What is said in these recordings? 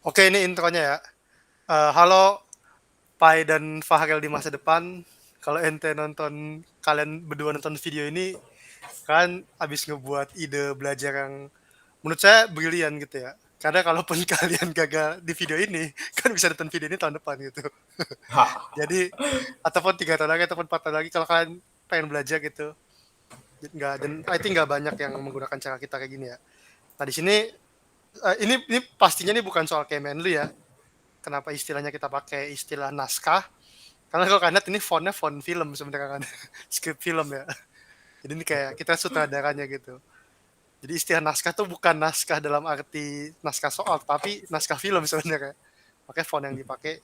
Oke, ini intronya ya. Halo Pai dan Fahrel di masa depan. Kalau ente nonton kalian berdua nonton video ini, kan habis ngebuat ide belajar yang menurut saya brilian gitu ya. Karena kalaupun kalian gagal di video ini, kan bisa nonton video ini tahun depan gitu. Jadi ataupun 3 tahun lagi ataupun 4 tahun lagi kalau kalian pengen belajar gitu. Nggak, dan I think nggak banyak yang menggunakan cara kita kayak gini ya. Nah di sini ini pastinya nih bukan soal Kemenlu ya. Kenapa istilahnya kita pakai istilah naskah? Karena kalau kalian lihat ini fontnya font film sebenarnya kan, skrip film ya. Jadi ini kayak kita sutradaranya gitu. Jadi istilah naskah tuh bukan naskah dalam arti naskah soal, tapi naskah film sebenarnya. Pakai font yang dipakai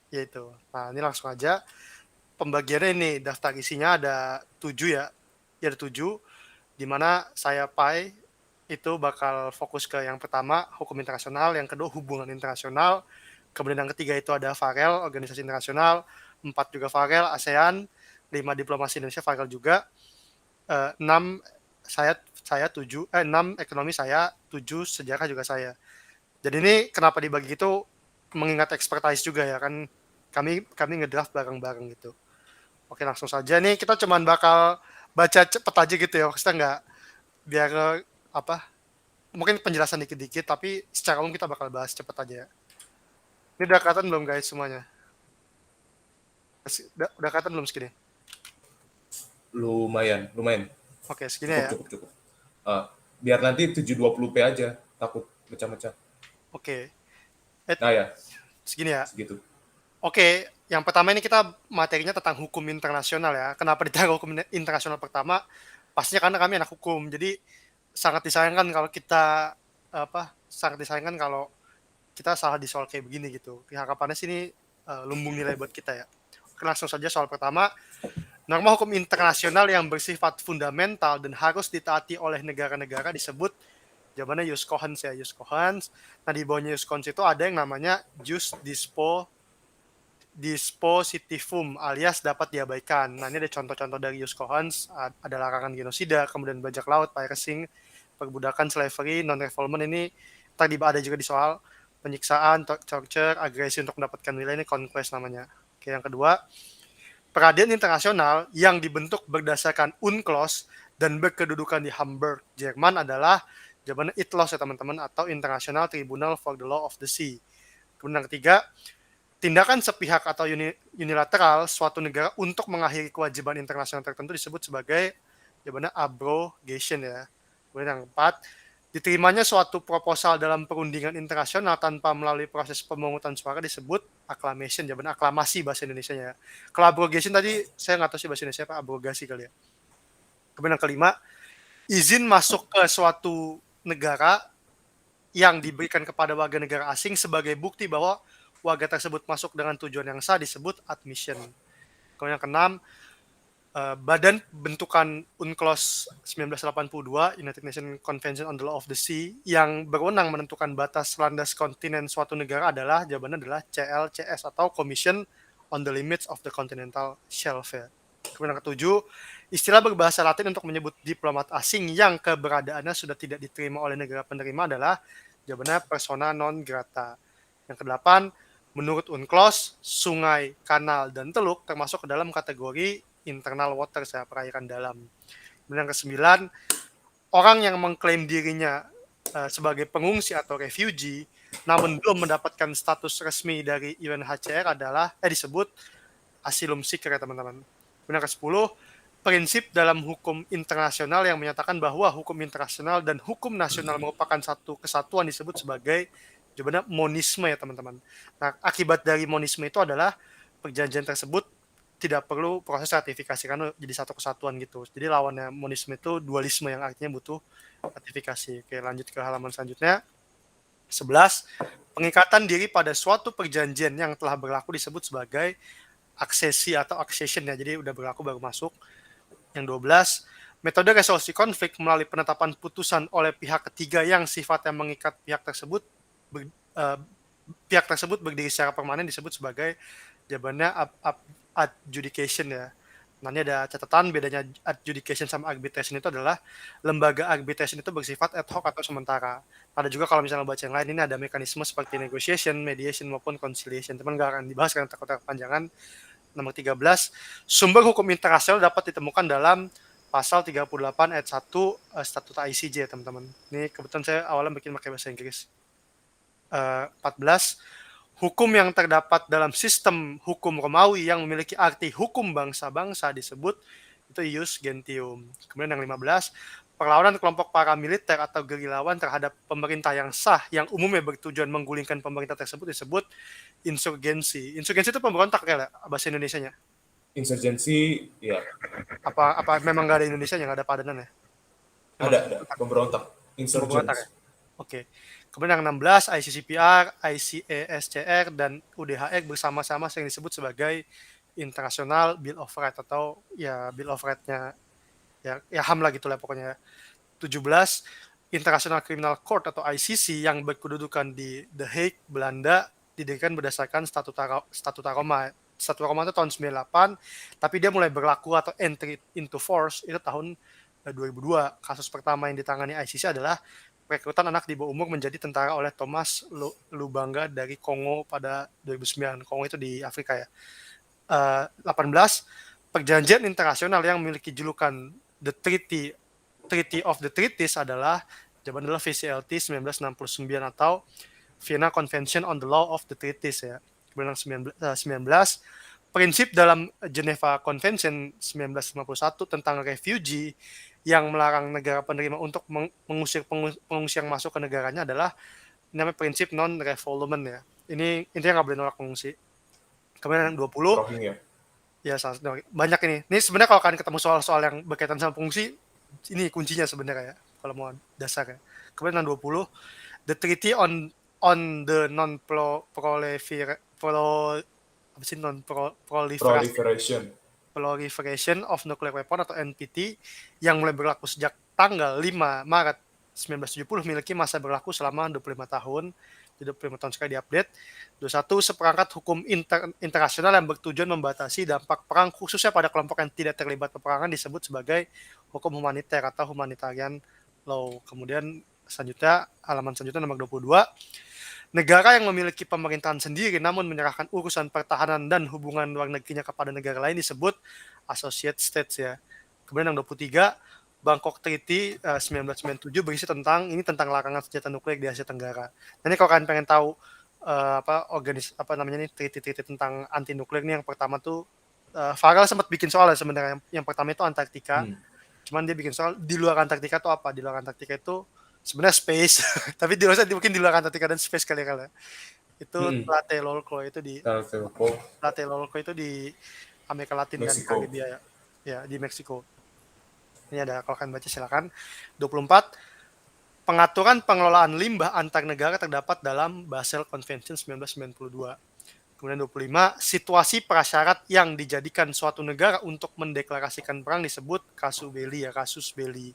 yaitu. Nah ini langsung aja pembagiannya ini daftar isinya ada 7 ya. Ya ada 7, di mana saya Pai itu bakal fokus ke yang pertama hukum internasional, yang kedua hubungan internasional, kemudian yang ketiga itu ada Farel, organisasi internasional, 4 juga Farel, ASEAN, 5 diplomasi Indonesia, Farel juga, 6 saya 7, 6 ekonomi saya, 7 sejarah juga saya. Jadi ini kenapa dibagi itu mengingat expertise juga ya kan kami ngedraft bareng-bareng gitu. Oke langsung saja nih kita cuman bakal baca cepet aja gitu ya, kita nggak biar apa mungkin penjelasan dikit-dikit tapi secara umum kita bakal bahas cepet aja ya. Ini udah kelihatan belum guys semuanya? Udah kelihatan belum segini? Lumayan, lumayan. Oke, segini Cukup, ya. cukup, cukup. Uh, Biar nanti 720p aja, takut pecah-pecah. Oke. Nah ya, Segini ya. segitu. Oke, yang pertama ini kita materinya tentang hukum internasional ya. Kenapa ditaruh hukum internasional pertama? Pastinya karena kami anak hukum. Jadi sangat disayangkan kalau kita sangat disayangkan kalau kita salah di soal kayak begini gitu. Harapannya sini lumbung nilai buat kita ya. Oke, langsung saja soal pertama. Norma hukum internasional yang bersifat fundamental dan harus ditaati oleh negara-negara disebut zamannya Jus Cohens ya, Jus Cohens. Nah di bawahnya Jus Cohens itu ada yang namanya Jus Dispositivum alias dapat diabaikan. Nah ini ada contoh-contoh dari Jus Cohens, ada larangan genosida, kemudian bajak laut, piracy, perbudakan, slavery, non-refoulement ini tadi ada juga di soal penyiksaan, torture, agresi untuk mendapatkan nilai ini conquest namanya. Oke, yang kedua, peradilan internasional yang dibentuk berdasarkan UNCLOS dan berkedudukan di Hamburg, Jerman adalah jawabannya ITLOS ya teman-teman, atau International Tribunal for the Law of the Sea. Kemudian yang ketiga, tindakan sepihak atau unilateral suatu negara untuk mengakhiri kewajiban internasional tertentu disebut sebagai jawabannya abrogation ya. Kemudian yang keempat, diterimanya suatu proposal dalam perundingan internasional tanpa melalui proses pemungutan suara disebut acclamation, jawaban aklamasi bahasa Indonesia-nya. Kalau abrogation tadi saya nggak tahu sih bahasa Indonesia apa, abrogasi kali ya. Kemudian yang kelima, izin masuk ke suatu negara yang diberikan kepada warga negara asing sebagai bukti bahwa warga tersebut masuk dengan tujuan yang sah disebut admission. Kemudian yang keenam, Badan Bentukan UNCLOS 1982, United Nations Convention on the Law of the Sea, yang berwenang menentukan batas landas kontinen suatu negara adalah, jawabannya adalah CLCS atau Commission on the Limits of the Continental Shelf. Kemudian yang ketujuh, istilah berbahasa Latin untuk menyebut diplomat asing yang keberadaannya sudah tidak diterima oleh negara penerima adalah, jawabannya persona non grata. Yang kedelapan, menurut UNCLOS, sungai, kanal, dan teluk termasuk ke dalam kategori internal water, perairan dalam. Kemudian yang kesembilan, orang yang mengklaim dirinya sebagai pengungsi atau refugee, namun belum mendapatkan status resmi dari UNHCR adalah disebut asylum seeker ya teman-teman. Kemudian yang ke-10, prinsip dalam hukum internasional yang menyatakan bahwa hukum internasional dan hukum nasional merupakan satu kesatuan disebut sebagai jawabannya monisme ya teman-teman. Nah, akibat dari monisme itu adalah perjanjian tersebut tidak perlu proses ratifikasi karena jadi satu kesatuan gitu. Jadi lawannya monisme itu dualisme yang artinya butuh ratifikasi. Oke, lanjut ke halaman selanjutnya. 11. Pengikatan diri pada suatu perjanjian yang telah berlaku disebut sebagai aksesi atau accession ya. Jadi udah berlaku baru masuk. Yang 12. Metode resolusi konflik melalui penetapan putusan oleh pihak ketiga yang sifatnya mengikat pihak tersebut berdiri secara permanen disebut sebagai jawabannya adjudication ya. Nah, ini ada catatan bedanya adjudication sama arbitration itu adalah lembaga arbitration itu bersifat ad hoc atau sementara. Ada juga kalau misalnya baca yang lain ini ada mekanisme seperti negotiation, mediation maupun conciliation. Teman nggak akan dibahas karena takutnya kepanjangan. Nomor 13, sumber hukum internasional dapat ditemukan dalam pasal 38 ayat 1 Statuta ICJ ya teman-teman. Ini kebetulan saya awalnya bikin pakai bahasa Inggris. 14, hukum yang terdapat dalam sistem hukum Romawi yang memiliki arti hukum bangsa-bangsa disebut itu ius gentium. Kemudian yang 15, perlawanan kelompok paramiliter atau gerilyawan terhadap pemerintah yang sah yang umumnya bertujuan menggulingkan pemerintah tersebut disebut insurgensi. Insurgensi itu pemberontak ya bahasa Indonesianya. Insurgensi, ya. Apa memang nggak ada Indonesia yang nggak ada padanan ya? Memang Ada pemberontak. pemberontak ya? Insurgents. Oke. Kemudian yang 16, ICCPR, ICASCR, dan UDHR bersama-sama sering disebut sebagai International Bill of Rights atau ya Bill of Rights-nya ya HAM lah gitu lah pokoknya. 17, International Criminal Court atau ICC yang berkedudukan di The Hague, Belanda, didirikan berdasarkan Statuta Roma. Statuta Roma itu tahun 98, tapi dia mulai berlaku atau entry into force itu tahun 2002. Kasus pertama yang ditangani ICC adalah perekrutan anak di bawah umur menjadi tentara oleh Thomas Lubanga dari Kongo pada 2009. Kongo itu di Afrika ya. 18, perjanjian internasional yang memiliki julukan The Treaty of the Treaties adalah VCLT 1969 atau Vienna Convention on the Law of the Treaties ya. Kemudian 19, prinsip dalam Geneva Convention 1951 tentang refugee yang melarang negara penerima untuk mengusir pengungsi yang masuk ke negaranya adalah namanya prinsip non-refoulement ya. Ini intinya nggak boleh nolak pengungsi. Kemudian yang 20, Rohingya. ya banyak ini. Ini sebenarnya kalau kalian ketemu soal-soal yang berkaitan sama pengungsi, ini kuncinya sebenarnya ya, kalau mau dasar ya. Kemudian yang 20, the treaty on the non-proliferation of nuclear weapon atau NPT yang mulai berlaku sejak tanggal 5 Maret 1970 memiliki masa berlaku selama 25 tahun. 25 tahun sekali diupdate. 21, seperangkat hukum internasional yang bertujuan membatasi dampak perang khususnya pada kelompok yang tidak terlibat peperangan disebut sebagai hukum humaniter atau humanitarian law. Kemudian halaman selanjutnya nomor 22, negara yang memiliki pemerintahan sendiri namun menyerahkan urusan pertahanan dan hubungan luar negerinya kepada negara lain disebut associate states ya. Kemudian yang 23, Bangkok Treaty 1997 berisi tentang larangan senjata nuklir di Asia Tenggara. Nah, ini kalau kalian pengen tahu treaty tentang anti nuklir nih, yang pertama tuh Farel sempat bikin soal sebenarnya. Yang pertama itu Antartika. Cuman dia bikin soal di luar Antartika itu apa? Di luar Antartika itu sebenarnya space, tapi mungkin di luar Antartika dan space kali ya. Itu Tlatelolco itu di Amerika Latin Meksiko. dan Karibia ya, di Meksiko. Ini ada, kalau kalian baca silakan. 24, pengaturan pengelolaan limbah antar negara terdapat dalam Basel Convention 1992. Kemudian 25, situasi prasyarat yang dijadikan suatu negara untuk mendeklarasikan perang disebut casus belli.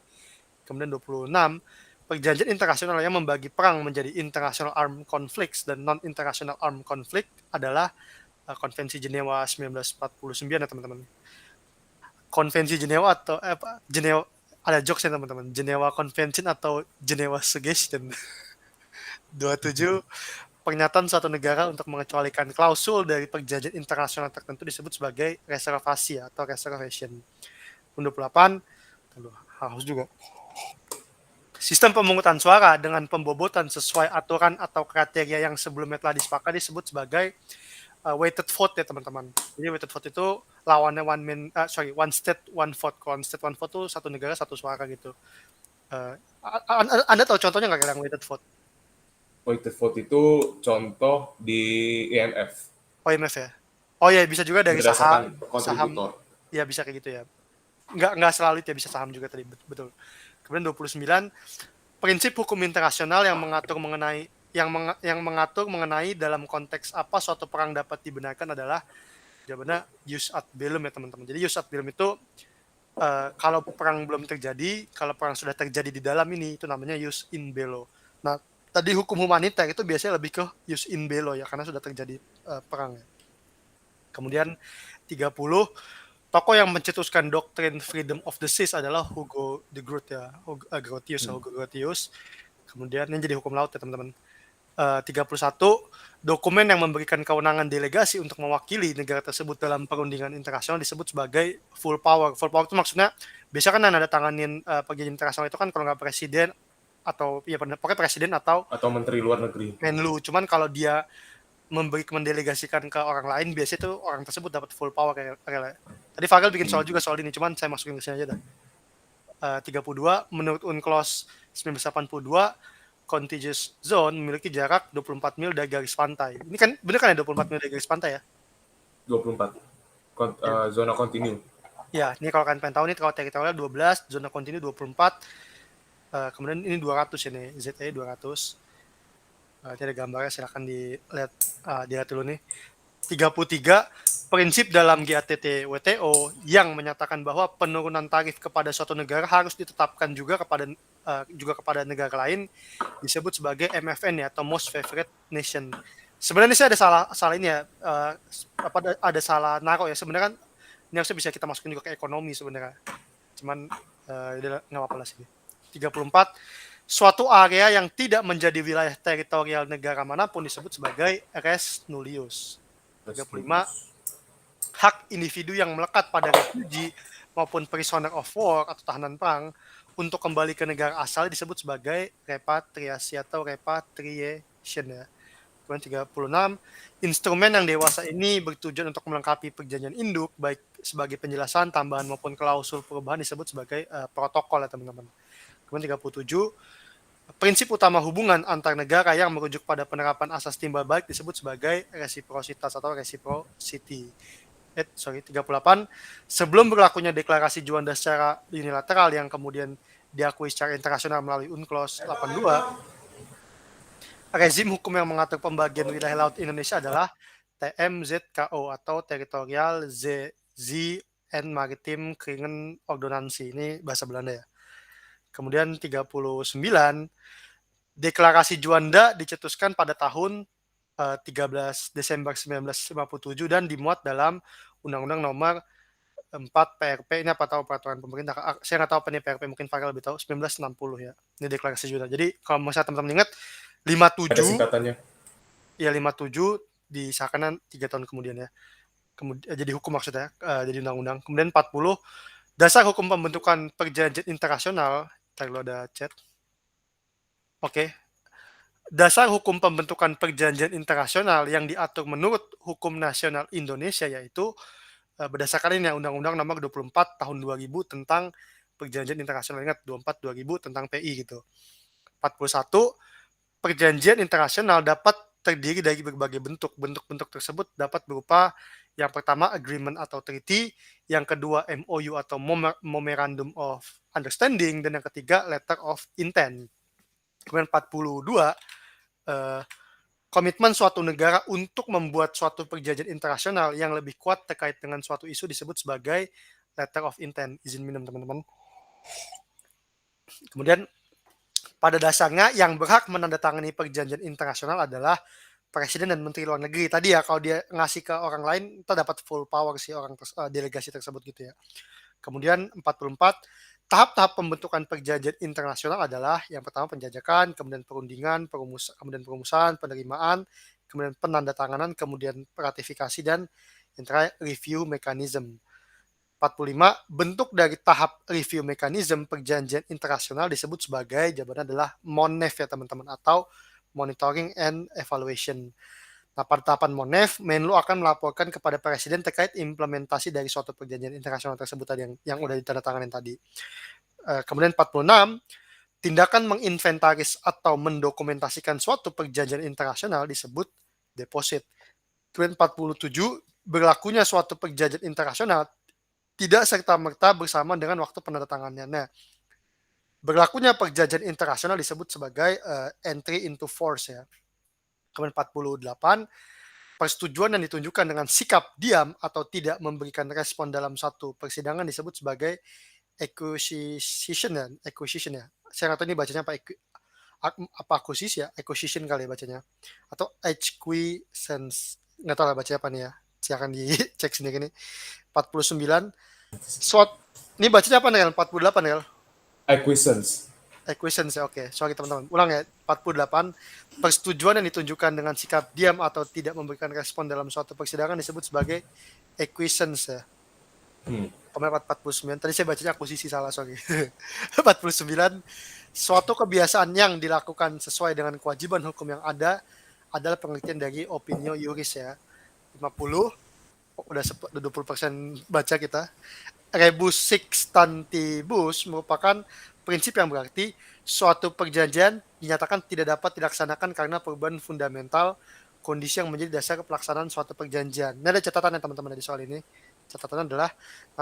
Kemudian 26, perjanjian internasional yang membagi perang menjadi international armed conflicts dan non-international armed conflict adalah Konvensi Jenewa 1949 ya teman-teman. Konvensi Jenewa atau Jenewa, ada jokesnya teman-teman, Jenewa Convention atau Jenewa Suggestion. 27, pernyataan suatu negara untuk mengecualikan klausul dari perjanjian internasional tertentu disebut sebagai reservasi atau reservation. 28, harus juga. Sistem pemungutan suara dengan pembobotan sesuai aturan atau kriteria yang sebelumnya telah disepakati disebut sebagai weighted vote ya teman-teman. Jadi weighted vote itu lawannya one state one vote. One state one vote itu satu negara satu suara gitu. Anda tahu contohnya nggak yang weighted vote? Weighted vote itu contoh di IMF. Oh IMF ya. Oh ya bisa juga dari saham. Ya bisa kayak gitu ya. Nggak selalu ya, bisa saham juga tadi, betul. Kemudian 29, prinsip hukum internasional yang mengatur mengenai dalam konteks apa suatu perang dapat dibenarkan adalah jawabannya jus ad bellum ya teman-teman. Jadi jus ad bellum itu kalau perang belum terjadi, kalau perang sudah terjadi di dalam ini itu namanya jus in bello. Nah, tadi hukum humaniter itu biasanya lebih ke jus in bello ya karena sudah terjadi perang ya. Kemudian 30, tokoh yang mencetuskan doktrin freedom of the seas adalah Hugo de Groot ya, Hugo Grotius. Kemudian yang jadi hukum laut ya teman-teman. 31, dokumen yang memberikan kewenangan delegasi untuk mewakili negara tersebut dalam perundingan internasional disebut sebagai full power. Full power itu maksudnya biasa kan nanda tanganin perjanjian internasional itu kan kalau nggak presiden atau ya pokoknya presiden atau menteri luar negeri. Menlu. Cuman kalau dia mendelegasikan ke orang lain, biasanya tuh orang tersebut dapat full power kayak. Tadi Fagel bikin soal juga soal ini, cuman saya masukin ke sini aja dah. 32, menurut UNCLOS 1982, contiguous zone memiliki jarak 24 mil dari garis pantai. Ini kan bener kan ya 24 mil dari garis pantai ya? 24. Zona kontinu. Ya, ini kalau kalian pengen tahu nih, kalau teritorial 12, zona kontinu 24, kemudian ini 200 ini, ZE 200. Ini ada gambarnya, silahkan dilihat dulu nih. 33, prinsip dalam GATT WTO yang menyatakan bahwa penurunan tarif kepada suatu negara harus ditetapkan juga kepada negara lain disebut sebagai MFN ya, atau Most Favorite Nation. Sebenarnya sih ada salah ini ya, ada salah naruh ya. Sebenarnya kan ini harusnya bisa kita masukin juga ke ekonomi sebenarnya. Cuman nggak apa-apa lah sini. 34, suatu area yang tidak menjadi wilayah teritorial negara manapun disebut sebagai res nullius. 35, hak individu yang melekat pada refugee maupun prisoner of war atau tahanan perang untuk kembali ke negara asal disebut sebagai repatriasi atau repatriation ya. Kemudian 36, instrumen yang dewasa ini bertujuan untuk melengkapi perjanjian induk baik sebagai penjelasan, tambahan maupun klausul perubahan disebut sebagai protokol ya teman-teman. Kemudian 37, prinsip utama hubungan antar negara yang merujuk pada penerapan asas timbal balik disebut sebagai resiprositas atau reciprocity. 38, sebelum berlakunya deklarasi Juanda secara unilateral yang kemudian diakui secara internasional melalui UNCLOS 82, rezim hukum yang mengatur pembagian wilayah laut Indonesia adalah TMZKO atau Territorial Zee en Maritiem Kringen Ordonnantie. Ini bahasa Belanda ya. Kemudian 39, deklarasi Juanda dicetuskan pada tahun 13 Desember 1957 dan dimuat dalam Undang-Undang Nomor 4 PRP. Ini apa tahu peraturan pemerintah? Saya nggak tahu apa nih PRP, mungkin Farel lebih tahu. 1960 ya. Ini deklarasi Juanda. Jadi kalau misalnya teman-teman ingat 57 Ada singkatannya. Ya 57 disahkan 3 tahun kemudian ya. Jadi hukum maksudnya, jadi undang-undang. Kemudian 40, dasar hukum pembentukan perjanjian internasional. Kalau ada chat. Oke. Dasar hukum pembentukan perjanjian internasional yang diatur menurut hukum nasional Indonesia yaitu berdasarkan ini ya, Undang-Undang Nomor 24 Tahun 2000 tentang Perjanjian Internasional. Ingat 24 2000 tentang PI gitu. 41, perjanjian internasional dapat terdiri dari berbagai bentuk. Bentuk-bentuk tersebut dapat berupa yang pertama agreement atau treaty, yang kedua MOU atau memorandum of understanding, dan yang ketiga letter of intent. Kemudian 42, komitmen suatu negara untuk membuat suatu perjanjian internasional yang lebih kuat terkait dengan suatu isu disebut sebagai letter of intent. Izin minum teman-teman. Kemudian pada dasarnya yang berhak menandatangani perjanjian internasional adalah presiden dan menteri luar negeri. Tadi ya kalau dia ngasih ke orang lain, kita dapat full power si orang delegasi tersebut gitu ya. Kemudian 44, tahap-tahap pembentukan perjanjian internasional adalah yang pertama penjajakan, kemudian perundingan, kemudian perumusan, penerimaan, kemudian penandatanganan, kemudian ratifikasi, dan yang terakhir review mechanism. 45, bentuk dari tahap review mechanism perjanjian internasional disebut sebagai, jawabannya adalah MONEF ya teman-teman, atau Monitoring and Evaluation. Nah, pada tahapan MONEF, Menlu akan melaporkan kepada Presiden terkait implementasi dari suatu perjanjian internasional tersebut tadi yang udah ditandatangani tadi. Kemudian 46, tindakan menginventaris atau mendokumentasikan suatu perjanjian internasional disebut deposit. Kemudian 47, berlakunya suatu perjanjian internasional tidak serta-merta bersama dengan waktu penandatangannya. Nah, berlakunya perjanjian internasional disebut sebagai entry into force ya. Kemudian 48, persetujuan yang ditunjukkan dengan sikap diam atau tidak memberikan respon dalam satu persidangan disebut sebagai acquisition ya. Saya nggak tahu ini bacanya apa acquisition ya, acquisition kali ya bacanya. Atau acquiescence, nggak tahu lah bacanya apa nih ya. Silakan dicek sendiri nih. 49 SWOT ini bacanya apa nih? 48 ya? Acquiescence. Acquiescence ya, oke. Sorry teman-teman. Ulang ya. 48 persetujuan yang ditunjukkan dengan sikap diam atau tidak memberikan respon dalam suatu persidangan disebut sebagai acquiescence ya. Kemarin 49. Tadi saya bacanya akuisisi salah, sorry. 49 suatu kebiasaan yang dilakukan sesuai dengan kewajiban hukum yang ada adalah pengertian dari opinio juris ya. 50 udah 20% baca kita. Rebus sixtantibus merupakan prinsip yang berarti suatu perjanjian dinyatakan tidak dapat dilaksanakan karena perubahan fundamental kondisi yang menjadi dasar pelaksanaan suatu perjanjian. Ini ada catatan ya teman-teman di soal ini. Catatan adalah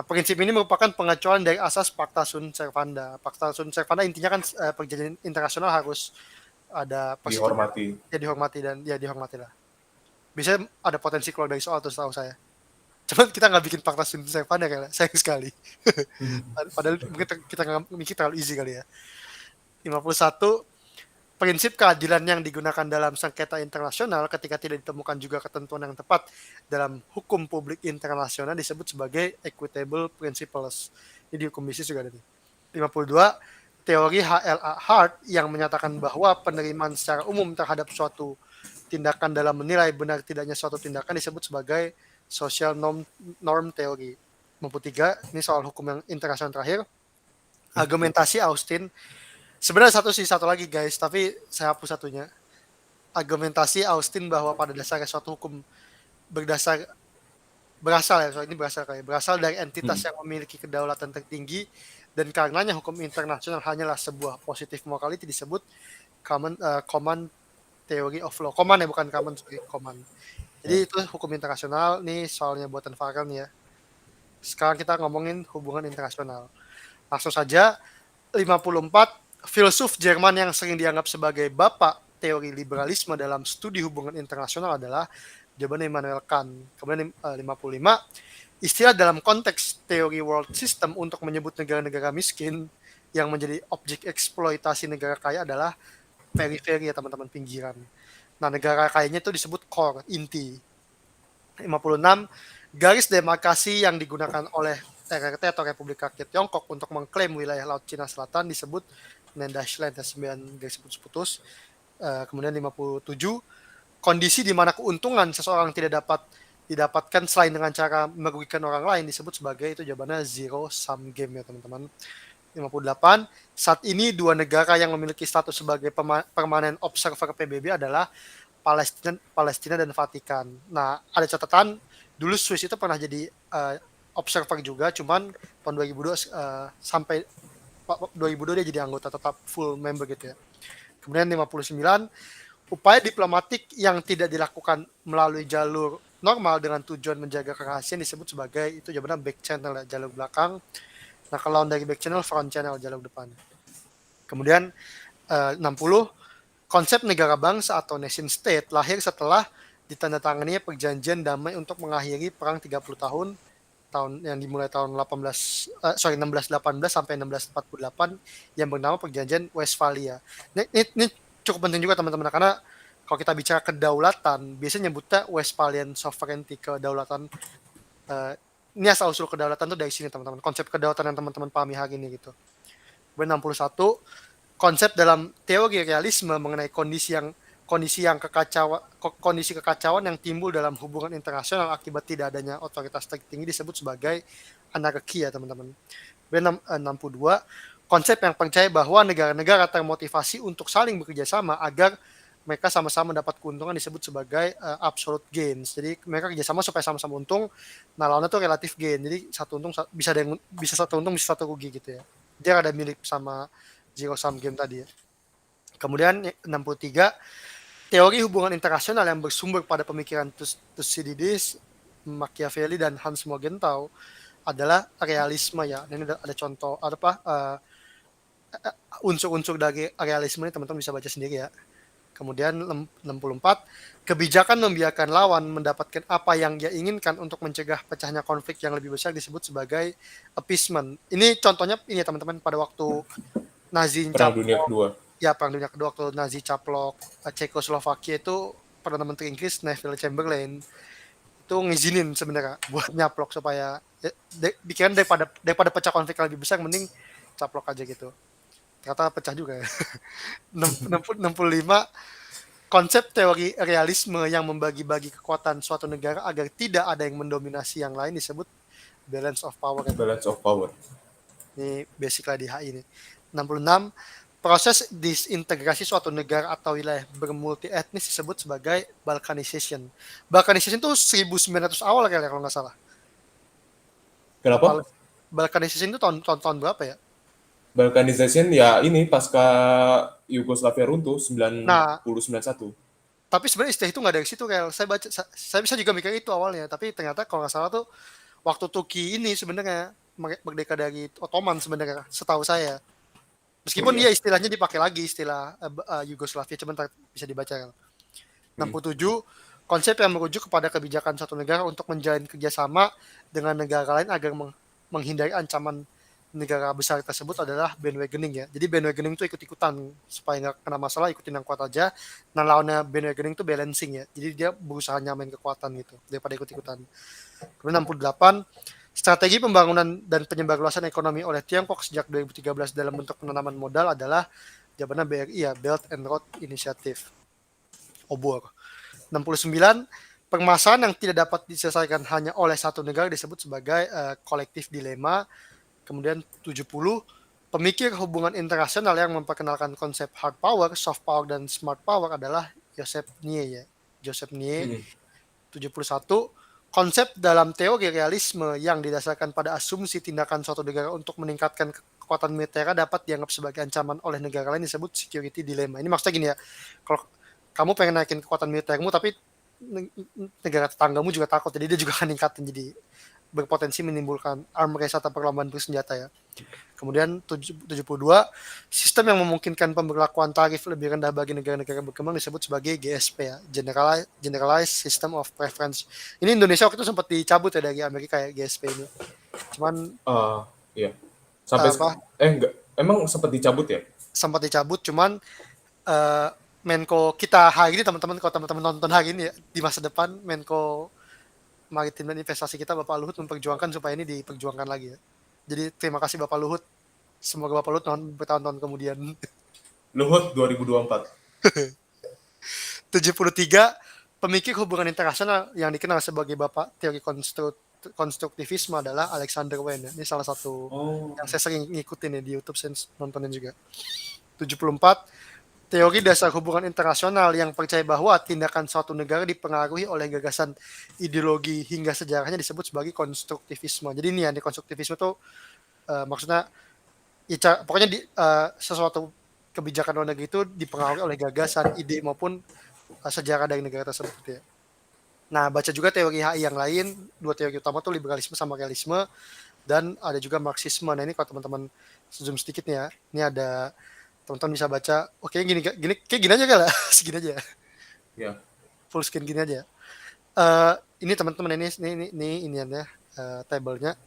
prinsip ini merupakan pengecualian dari asas Pacta Sunt Servanda. Pacta Sunt Servanda intinya kan perjanjian internasional harus ada Dihormati. Ya dihormati dan ya dihormati lah. Bisa ada potensi keluar dari soal tuh setahu saya. Cuman kita nggak bikin Pacta Sunt Servanda kayak sayang sekali. Padahal mungkin kita nggak mikir terlalu easy kali ya. 51 prinsip keadilan yang digunakan dalam sengketa internasional ketika tidak ditemukan juga ketentuan yang tepat dalam hukum publik internasional disebut sebagai equitable principles. Ini di hukum bisnis juga ada nih. 52 teori HLA Hart yang menyatakan bahwa penerimaan secara umum terhadap suatu tindakan dalam menilai benar tidaknya suatu tindakan disebut sebagai social norm teori. 53 ini soal hukum yang internasional terakhir. Argumentasi Austin. Sebenarnya satu lagi guys, tapi saya hapus satunya. Argumentasi Austin bahwa pada dasarnya suatu hukum berasal dari entitas yang memiliki kedaulatan tertinggi dan karenanya hukum internasional hanyalah sebuah positive morality disebut common theory of law. Common ya, bukan common, common. Jadi itu hukum internasional. Nih soalnya buatan Farhan ya. Sekarang kita ngomongin hubungan internasional. Langsung saja. 54 filsuf Jerman yang sering dianggap sebagai bapak teori liberalisme dalam studi hubungan internasional adalah jawaban Immanuel Kant. Kemudian 55 istilah dalam konteks teori world system untuk menyebut negara-negara miskin yang menjadi objek eksploitasi negara kaya adalah periferi ya teman-teman, pinggiran. Nah negara kayanya itu disebut core, inti. 56 garis demarkasi yang digunakan oleh RRT atau Republik Rakyat Tiongkok untuk mengklaim wilayah Laut Cina Selatan disebut Nendashland, 9 garis putus-putus. Kemudian 57 kondisi di mana keuntungan seseorang tidak dapat didapatkan selain dengan cara merugikan orang lain disebut sebagai, itu jawabannya zero sum game ya teman-teman. 58 saat ini dua negara yang memiliki status sebagai permanent observer PBB adalah Palestina dan Vatikan. Nah ada catatan dulu Swiss itu pernah jadi observer juga, cuman tahun 2002 sampai 2002 dia jadi anggota tetap full member gitu ya. Kemudian 59 upaya diplomatik yang tidak dilakukan melalui jalur normal dengan tujuan menjaga kerahasiaan disebut sebagai, itu jawabannya back channel ya, jalur belakang. Nah kalau dari back channel, front channel, jalur depan. Kemudian 60 konsep negara bangsa atau nation state lahir setelah ditandatangani perjanjian damai untuk mengakhiri perang 30 tahun yang dimulai tahun 1618 sampai 1648 yang bernama Perjanjian Westphalia. Ini cukup penting juga teman-teman, karena kalau kita bicara kedaulatan biasanya nyebutnya Westphalian sovereignty, kedaulatan. Ini asal usul kedaulatan tuh dari sini teman-teman, konsep kedaulatan yang teman-teman pahami hari ini gitu. 61 konsep dalam teori realisme mengenai kondisi kekacauan yang timbul dalam hubungan internasional akibat tidak adanya otoritas tertinggi disebut sebagai anarki ya teman-teman. 62 konsep yang percaya bahwa negara-negara termotivasi untuk saling bekerja sama agar mereka sama-sama mendapat keuntungan disebut sebagai absolute gains. Jadi mereka kerjasama supaya sama-sama untung. Nah lawannya tuh relative gain. Jadi satu untung bisa satu untung bisa satu rugi gitu ya. Dia ada mirip sama zero sum game tadi ya. Kemudian 63 teori hubungan internasional yang bersumber pada pemikiran Thucydides, Machiavelli dan Hans Morgenthau adalah realisme ya. Ini ada contoh unsur-unsur dari realisme ini teman-teman bisa baca sendiri ya. Kemudian 64 kebijakan membiarkan lawan mendapatkan apa yang dia inginkan untuk mencegah pecahnya konflik yang lebih besar disebut sebagai appeasement. Ini contohnya ini teman-teman pada waktu Nazi Perang Dunia Kedua. Ya, Perang Dunia Kedua waktu Nazi caplok Cekoslovakia itu Perdana Menteri Inggris Neville Chamberlain itu ngizinin sebenarnya buat nyaplok supaya pikiran daripada pecah konflik yang lebih besar mending caplok aja gitu. Ternyata pecah juga ya. 65 konsep teori realisme yang membagi-bagi kekuatan suatu negara agar tidak ada yang mendominasi yang lain disebut balance of power. Balance of power. Ini basic lah di HI ini. 66 proses disintegrasi suatu negara atau wilayah bermulti etnis disebut sebagai balkanization. Balkanization itu 1900 awal kali ya kalau nggak salah. Kenapa? Apa balkanization itu tahun berapa ya? Balkanization ya ini pasca Yugoslavia runtuh Nah, 1991. tapi sebenarnya istilah itu nggak dari situ kayak saya bisa juga mikir itu awalnya, tapi ternyata kalau nggak salah tuh waktu Turki ini sebenarnya merdeka dari Ottoman sebenarnya setahu saya. Oh Meskipun iya. dia istilahnya dipakai lagi istilah Yugoslavia, cuman bisa dibaca kan. Hmm. 67 konsep yang merujuk kepada kebijakan suatu negara untuk menjalin kerjasama dengan negara lain agar menghindari ancaman negara besar tersebut adalah bandwagoning ya. Jadi bandwagoning itu ikut-ikutan supaya nggak kena masalah, ikutin yang kuat aja. Nah lawannya bandwagoning itu balancing ya. Jadi dia berusaha nyamain kekuatan gitu daripada ikut-ikutan. Kemudian 68 strategi pembangunan dan penyebarluasan ekonomi oleh Tiongkok sejak 2013 dalam bentuk penanaman modal adalah jawabannya BRI ya, Belt and Road Initiative. Obor. 69 permasalahan yang tidak dapat diselesaikan hanya oleh satu negara disebut sebagai kolektif dilema. Kemudian 70 pemikir hubungan internasional yang memperkenalkan konsep hard power, soft power dan smart power adalah Joseph Nye ya. Joseph Nye. 71 konsep dalam teori realisme yang didasarkan pada asumsi tindakan suatu negara untuk meningkatkan kekuatan militer dapat dianggap sebagai ancaman oleh negara lain disebut security dilemma. Ini maksudnya gini ya, kalau kamu pengen naikin kekuatan militermu tapi negara tetanggamu juga takut, jadi dia juga akan ningkatin, jadi berpotensi menimbulkan arm race atau perlombaan bersenjata ya. Kemudian 72 sistem yang memungkinkan pemberlakuan tarif lebih rendah bagi negara-negara berkembang disebut sebagai GSP ya, Generalized System of Preference. Ini Indonesia waktu itu sempat dicabut ya dari Amerika ya GSP ini. Cuman Iya. Sampai apa enggak, emang sempat dicabut ya? sempat dicabut, cuman Menko kita hari ini, teman-teman, kalau teman-teman nonton hari ini ya, di masa depan Menko Maritim dan Investasi kita Bapak Luhut memperjuangkan supaya ini diperjuangkan lagi ya. Jadi terima kasih Bapak Luhut. Semoga Bapak Luhut bertahun-tahun kemudian. Luhut 2024. 73 pemikir hubungan internasional yang dikenal sebagai Bapak teori konstruktivisme adalah Alexander Wayne. Ini salah satu yang saya sering ngikutin ya di YouTube, saya nontonin juga. 74 teori dasar hubungan internasional yang percaya bahwa tindakan suatu negara dipengaruhi oleh gagasan ideologi hingga sejarahnya disebut sebagai konstruktivisme. Jadi ini ya, di konstruktivisme itu maksudnya ya, pokoknya sesuatu kebijakan luar negeri itu dipengaruhi oleh gagasan, ide maupun sejarah dari negara tersebut ya. Nah, baca juga teori HI yang lain, dua teori utama tuh liberalisme sama realisme, dan ada juga marxisme. Nah, ini kalau teman-teman zoom sedikit nih ya, ini ada teman-teman bisa baca. Oke, gini kayak gini aja kali ya, segini aja. Ya. Full screen gini aja. Ini teman-teman ini ya, tabelnya.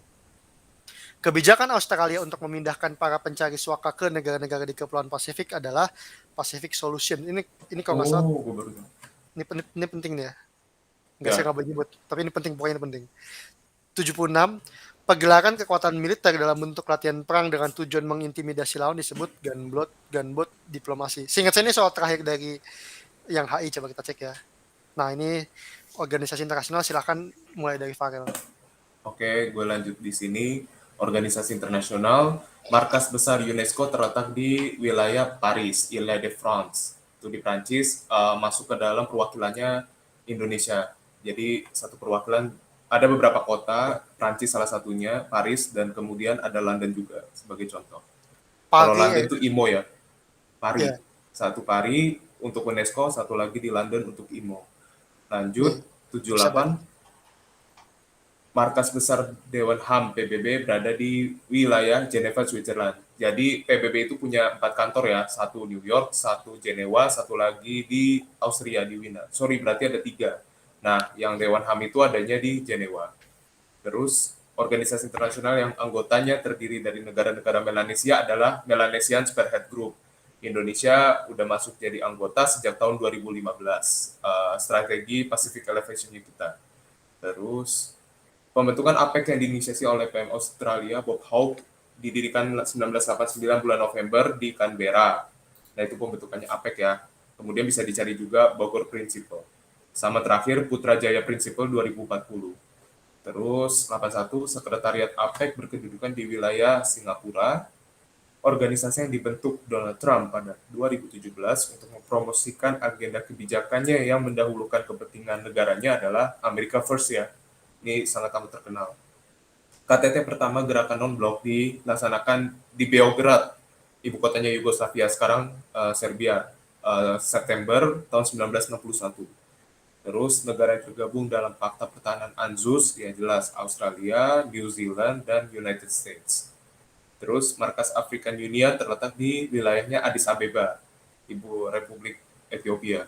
Kebijakan Australia untuk memindahkan para pencari suaka ke negara-negara di Kepulauan Pasifik adalah Pacific Solution. Ini kalau nggak salah, gue baru tahu. ini penting nih ya. Nggak, Ya. saya nggak boleh nyebut, tapi ini penting, pokoknya ini penting. 76 pergerakan kekuatan militer dalam bentuk latihan perang dengan tujuan mengintimidasi lawan disebut gunboat diplomasi. Seingat saya ini soal terakhir dari yang HI, coba kita cek ya. Nah, ini organisasi internasional, silahkan mulai dari Farel. Oke, gue lanjut di sini. Organisasi internasional, markas besar UNESCO terletak di wilayah Paris, Ile-de-France. Itu di Prancis, masuk ke dalam perwakilannya Indonesia. Jadi satu perwakilan, ada beberapa kota, Prancis salah satunya, Paris, dan kemudian ada London juga sebagai contoh. Kalau London itu IMO ya, Paris. Ya, Satu Paris untuk UNESCO, satu lagi di London untuk IMO. Lanjut, bisa 78, markas besar Dewan HAM PBB berada di wilayah Geneva, Switzerland. Jadi PBB itu punya 4 kantor ya, satu New York, satu Jenewa, satu lagi di Austria di Wiener. Sorry, berarti ada 3. Nah, yang Dewan HAM itu adanya di Jenewa. Terus organisasi internasional yang anggotanya terdiri dari negara-negara Melanesia adalah Melanesian Spearhead Group. Indonesia udah masuk jadi anggota sejak tahun 2015. Strategi Pacific Elevation kita. Terus pembentukan APEC yang diinisiasi oleh PM Australia Bob Hawke didirikan 1989 bulan November di Canberra. Nah itu pembentukannya APEC ya. Kemudian bisa dicari juga Bogor Principle. Sama terakhir Putrajaya Principle 2040. Terus 81 Sekretariat APEC berkedudukan di wilayah Singapura. Organisasi yang dibentuk Donald Trump pada 2017 untuk mempromosikan agenda kebijakannya yang mendahulukan kepentingan negaranya adalah America First ya. Ini sangat amat terkenal. KTT pertama gerakan non-blok dilaksanakan di Beograd, ibu kotanya Yugoslavia, sekarang Serbia, September tahun 1961. Terus negara yang tergabung dalam Fakta Pertahanan ANZUS, ya jelas Australia, New Zealand, dan United States. Terus markas African Union terletak di wilayahnya Addis Abeba, Ibu Republik Ethiopia.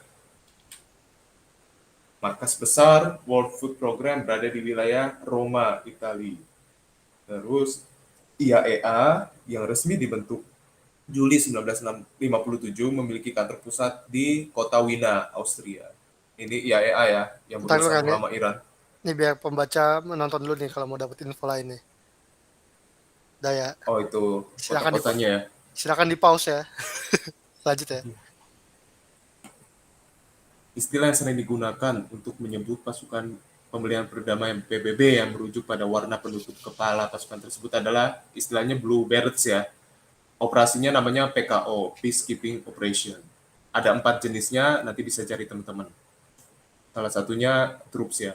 Markas besar World Food Program berada di wilayah Roma, Italia. Terus IAEA yang resmi dibentuk Juli 1957 memiliki kantor pusat di kota Wina, Austria. Ini IAEA ya, yang Ntar lu berurusan kan ya, ulama Iran. ini biar pembaca menonton dulu nih kalau mau dapet info lain nih. Daya, Oh itu silakan kota-kotanya ya. silakan di pause ya. Lanjut ya. Istilah yang sering digunakan untuk menyebut pasukan pemilihan perdamaian PBB yang merujuk pada warna penutup kepala pasukan tersebut adalah istilahnya Blue Berets ya. Operasinya namanya PKO, Peacekeeping Operation. Ada 4 jenisnya, nanti bisa cari teman-teman. Salah satunya troops ya.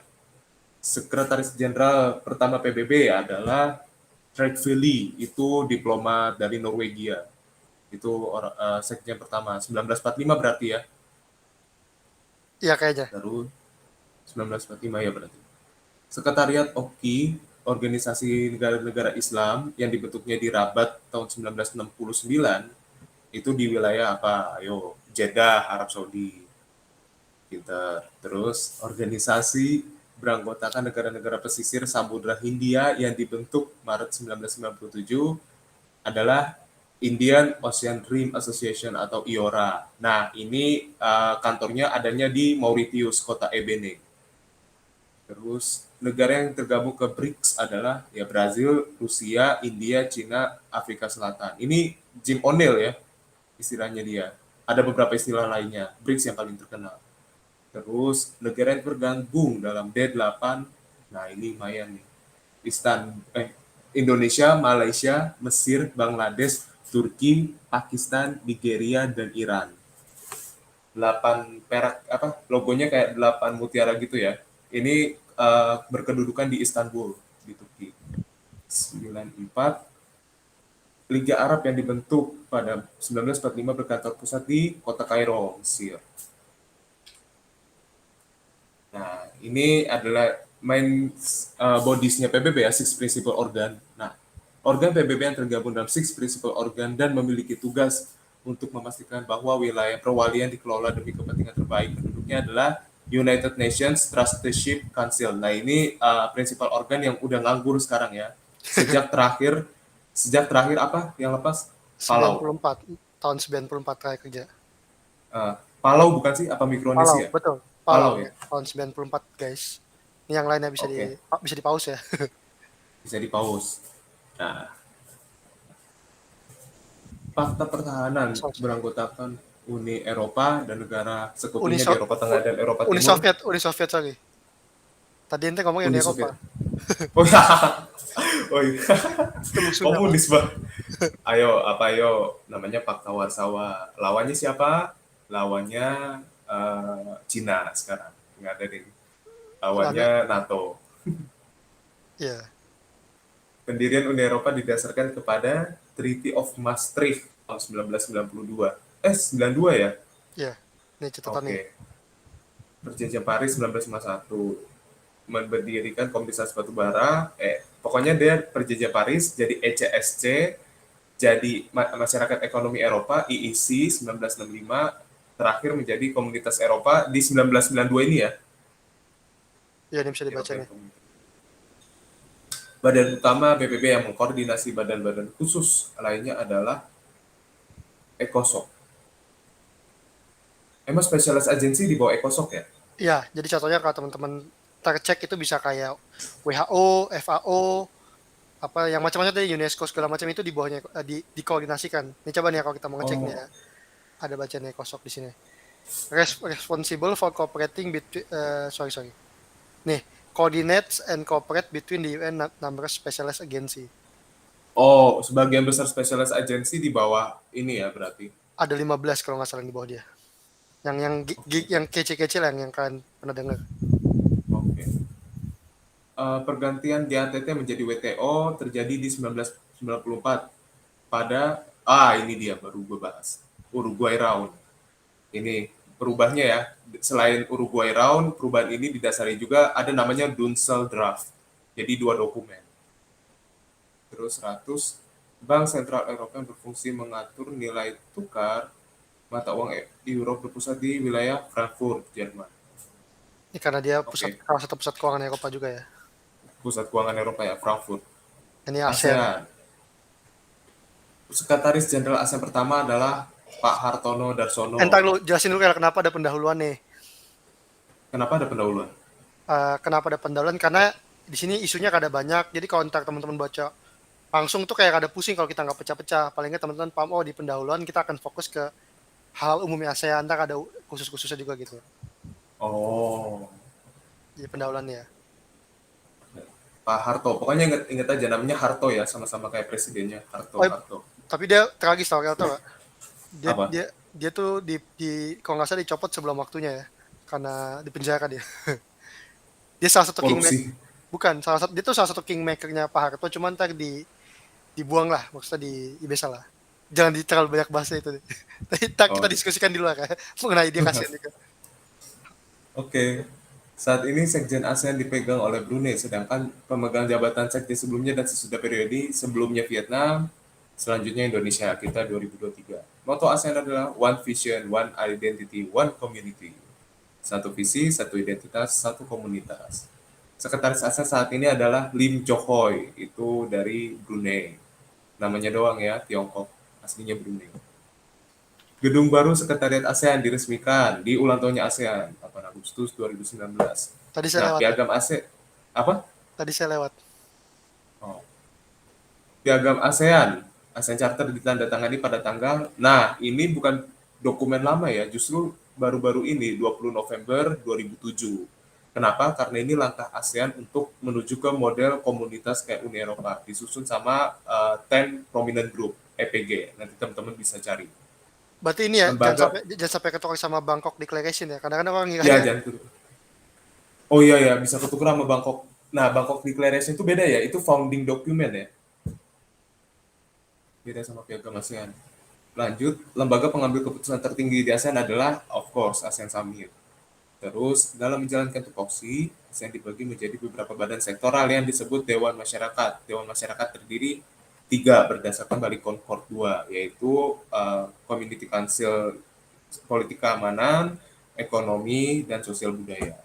Sekretaris Jenderal pertama PBB adalah Tredveli, itu diplomat dari Norwegia. Itu sekjen pertama, 1945 berarti ya. Iya kayaknya. Terus 1945 ya berarti. Sekretariat OKI, Organisasi Negara-Negara Islam yang dibentuknya di Rabat tahun 1969, itu di wilayah apa? Ayo, Jeddah, Arab Saudi. Pinter. Terus organisasi beranggotakan negara-negara pesisir Samudra Hindia yang dibentuk Maret 1997 adalah Indian Ocean Rim Association atau IORA. Nah, ini kantornya adanya di Mauritius, kota Ebene. Terus negara yang tergabung ke BRICS adalah ya Brazil, Rusia, India, Cina, Afrika Selatan. Ini Jim O'Neill ya, istilahnya dia. Ada beberapa istilah lainnya, BRICS yang paling terkenal. Terus negara yang tergabung dalam D8, nah ini lumayan nih. Indonesia, Malaysia, Mesir, Bangladesh, Turki, Pakistan, Nigeria, dan Iran. 8 perak apa logonya kayak 8 mutiara gitu ya. Ini berkedudukan di Istanbul di Turki. 94 Liga Arab yang dibentuk pada 1945 berkantor pusat di kota Kairo, Mesir. Nah, ini adalah main bodies-nya PBB ya, Six Principal Organ. Nah, organ PBB yang tergabung dalam Six Principal Organ dan memiliki tugas untuk memastikan bahwa wilayah perwalian dikelola demi kepentingan terbaik penduduknya adalah United Nations Trusteeship Council. Nah, ini principal organ yang udah nganggur sekarang ya. Sejak terakhir apa yang lepas? Palau. 94 tahun 94 terakhir kerja. Palau bukan sih? Apa Palau, Mikronesia? betul. Palau Palau ya. ya. Tahun 94 guys. Ini yang lainnya Oke, bisa di pause ya. bisa di pause. Nah, Fakta Pertahanan beranggotakan Uni Eropa dan negara Uni, sekutunya di so- Eropa Tengah dan Eropa Uni Timur. Soviet, Uni Soviet sorry. Tadi ente ngomongnya Uni Uni Eropa. Soviet. Oh ya, oh iya. Itu musuhnya apa? Komunis bah. Ayo, namanya Fakta Warsawa. Lawannya siapa? Lawannya Cina sekarang. Nggak ada deh. Lawannya Lawannya, NATO. ya, Pendirian Uni Eropa didasarkan kepada Treaty of Maastricht tahun 1992. 92 ya? ya. Ini catatan nih. Oke. Perjanjian Paris 1951 mendirikan Komunitas Batubara. Pokoknya dia Perjanjian Paris jadi ECSC, jadi Masyarakat Ekonomi Eropa EEC 1965, terakhir menjadi Komunitas Eropa di 1992 ini ya. Ya, ini bisa dibaca European nih. Community. Badan utama PBB yang mengkoordinasi badan-badan khusus lainnya adalah ECOSOC. Emang Specialized Agency di bawah ECOSOC ya? Iya, jadi contohnya kalau teman-teman tercek itu bisa kayak WHO, FAO, apa yang macam-macam tadi, UNESCO segala macam itu di bawahnya dikoordinasikan. Ini coba nih kalau kita mau ngecek nih Oh, ya. Ada bacanya ECOSOC di sini. Responsible for cooperating between sorry. Nih, coordinates and cooperate between the UN numerous specialized agency. oh, sebagian besar specialized agency di bawah ini ya berarti. Ada 15 kalau nggak salah di bawah dia. Oke, Yang kece-kece lah yang kalian pernah dengar. oke. Pergantian di ATT menjadi WTO terjadi di 1994 pada ini dia baru gue bahas. Uruguay Round. Ini berubahnya ya. Selain Uruguay Round, perubahan ini didasari juga ada namanya Dunsel Draft. Jadi dua dokumen. Terus 100, Bank Sentral Eropa berfungsi mengatur nilai tukar mata uang euro berpusat di wilayah Frankfurt, Jerman. Ini karena dia Oke, salah satu pusat keuangan Eropa juga ya. pusat keuangan Eropa ya, Frankfurt. Ini ASEAN. ASEAN. Sekretaris Jenderal ASEAN pertama adalah Pak Hartono Entar Darsono. lu jelasin dulu ya kenapa ada pendahuluan nih. Kenapa ada pendahuluan? Kenapa ada pendahuluan? Karena di sini isunya kada banyak. Jadi kalau entar teman-teman baca langsung tuh kayak kada pusing kalau kita nggak pecah-pecah. Paling nggak teman-teman paham, oh di pendahuluan kita akan fokus ke hal umumnya ASEAN, entar ada khusus-khususnya juga gitu. Oh, Di pendahuluan ya. Pak Harto. Pokoknya ingat aja namanya Harto ya, sama-sama kayak presidennya Harto. Oh, Harto. tapi dia tragis tau nggak? Dia Apa? dia dia tuh di kalau nggak salah dicopot sebelum waktunya ya, karena dipenjara dia. Dia salah satu kingmaker, Korupsi. bukan salah satu, dia tuh salah satu kingmakernya Pak Harto, cuman ntar dibuang lah, maksudnya bisa lah. Jangan terlalu banyak bahasa itu. Tapi kita Oh, diskusikan di luar ya, mengenai dia kasihan juga. oke. Saat ini Sekjen ASEAN dipegang oleh Brunei, sedangkan pemegang jabatan Sekjen sebelumnya dan sesudah periode sebelumnya Vietnam, selanjutnya Indonesia, kita 2023. Moto ASEAN adalah One Vision, One Identity, One Community. Satu visi, satu identitas, satu komunitas. Sekretaris ASEAN saat ini adalah Lim Chok Hoi, itu dari Brunei. Namanya doang ya, Tiongkok, aslinya Brunei. Gedung baru Sekretariat ASEAN diresmikan di ulang tahunnya ASEAN, 8 Agustus 2019. Tadi saya Nah, lewat ya. piagam ASEAN, apa? Tadi saya lewat. Oh, piagam ASEAN, ASEAN Charter ditandatangani pada tanggal, nah ini bukan dokumen lama ya, justru baru-baru ini, 20 November 2007. Kenapa? Karena ini langkah ASEAN untuk menuju ke model komunitas kayak Uni Eropa, disusun sama 10 Prominent Group, EPG. Nanti teman-teman bisa cari. Berarti ini ya, Lembaga, jangan sampai ketukar sama Bangkok Declaration ya. Kadang-kadang orang ya ngiranya jangan tuh. Oh iya ya, bisa ketukeran sama Bangkok. Nah, Bangkok Declaration itu beda ya, itu founding document ya. Beda sama piagam ASEAN. Lanjut, lembaga pengambil keputusan tertinggi di ASEAN adalah, of course, ASEAN Summit. Terus, dalam menjalankan tupoksi, ASEAN dibagi menjadi beberapa badan sektoral yang disebut Dewan Masyarakat. Dewan Masyarakat terdiri tiga berdasarkan Bali Concord 2, yaitu Community Council Politik Keamanan, Ekonomi, dan Sosial Budaya.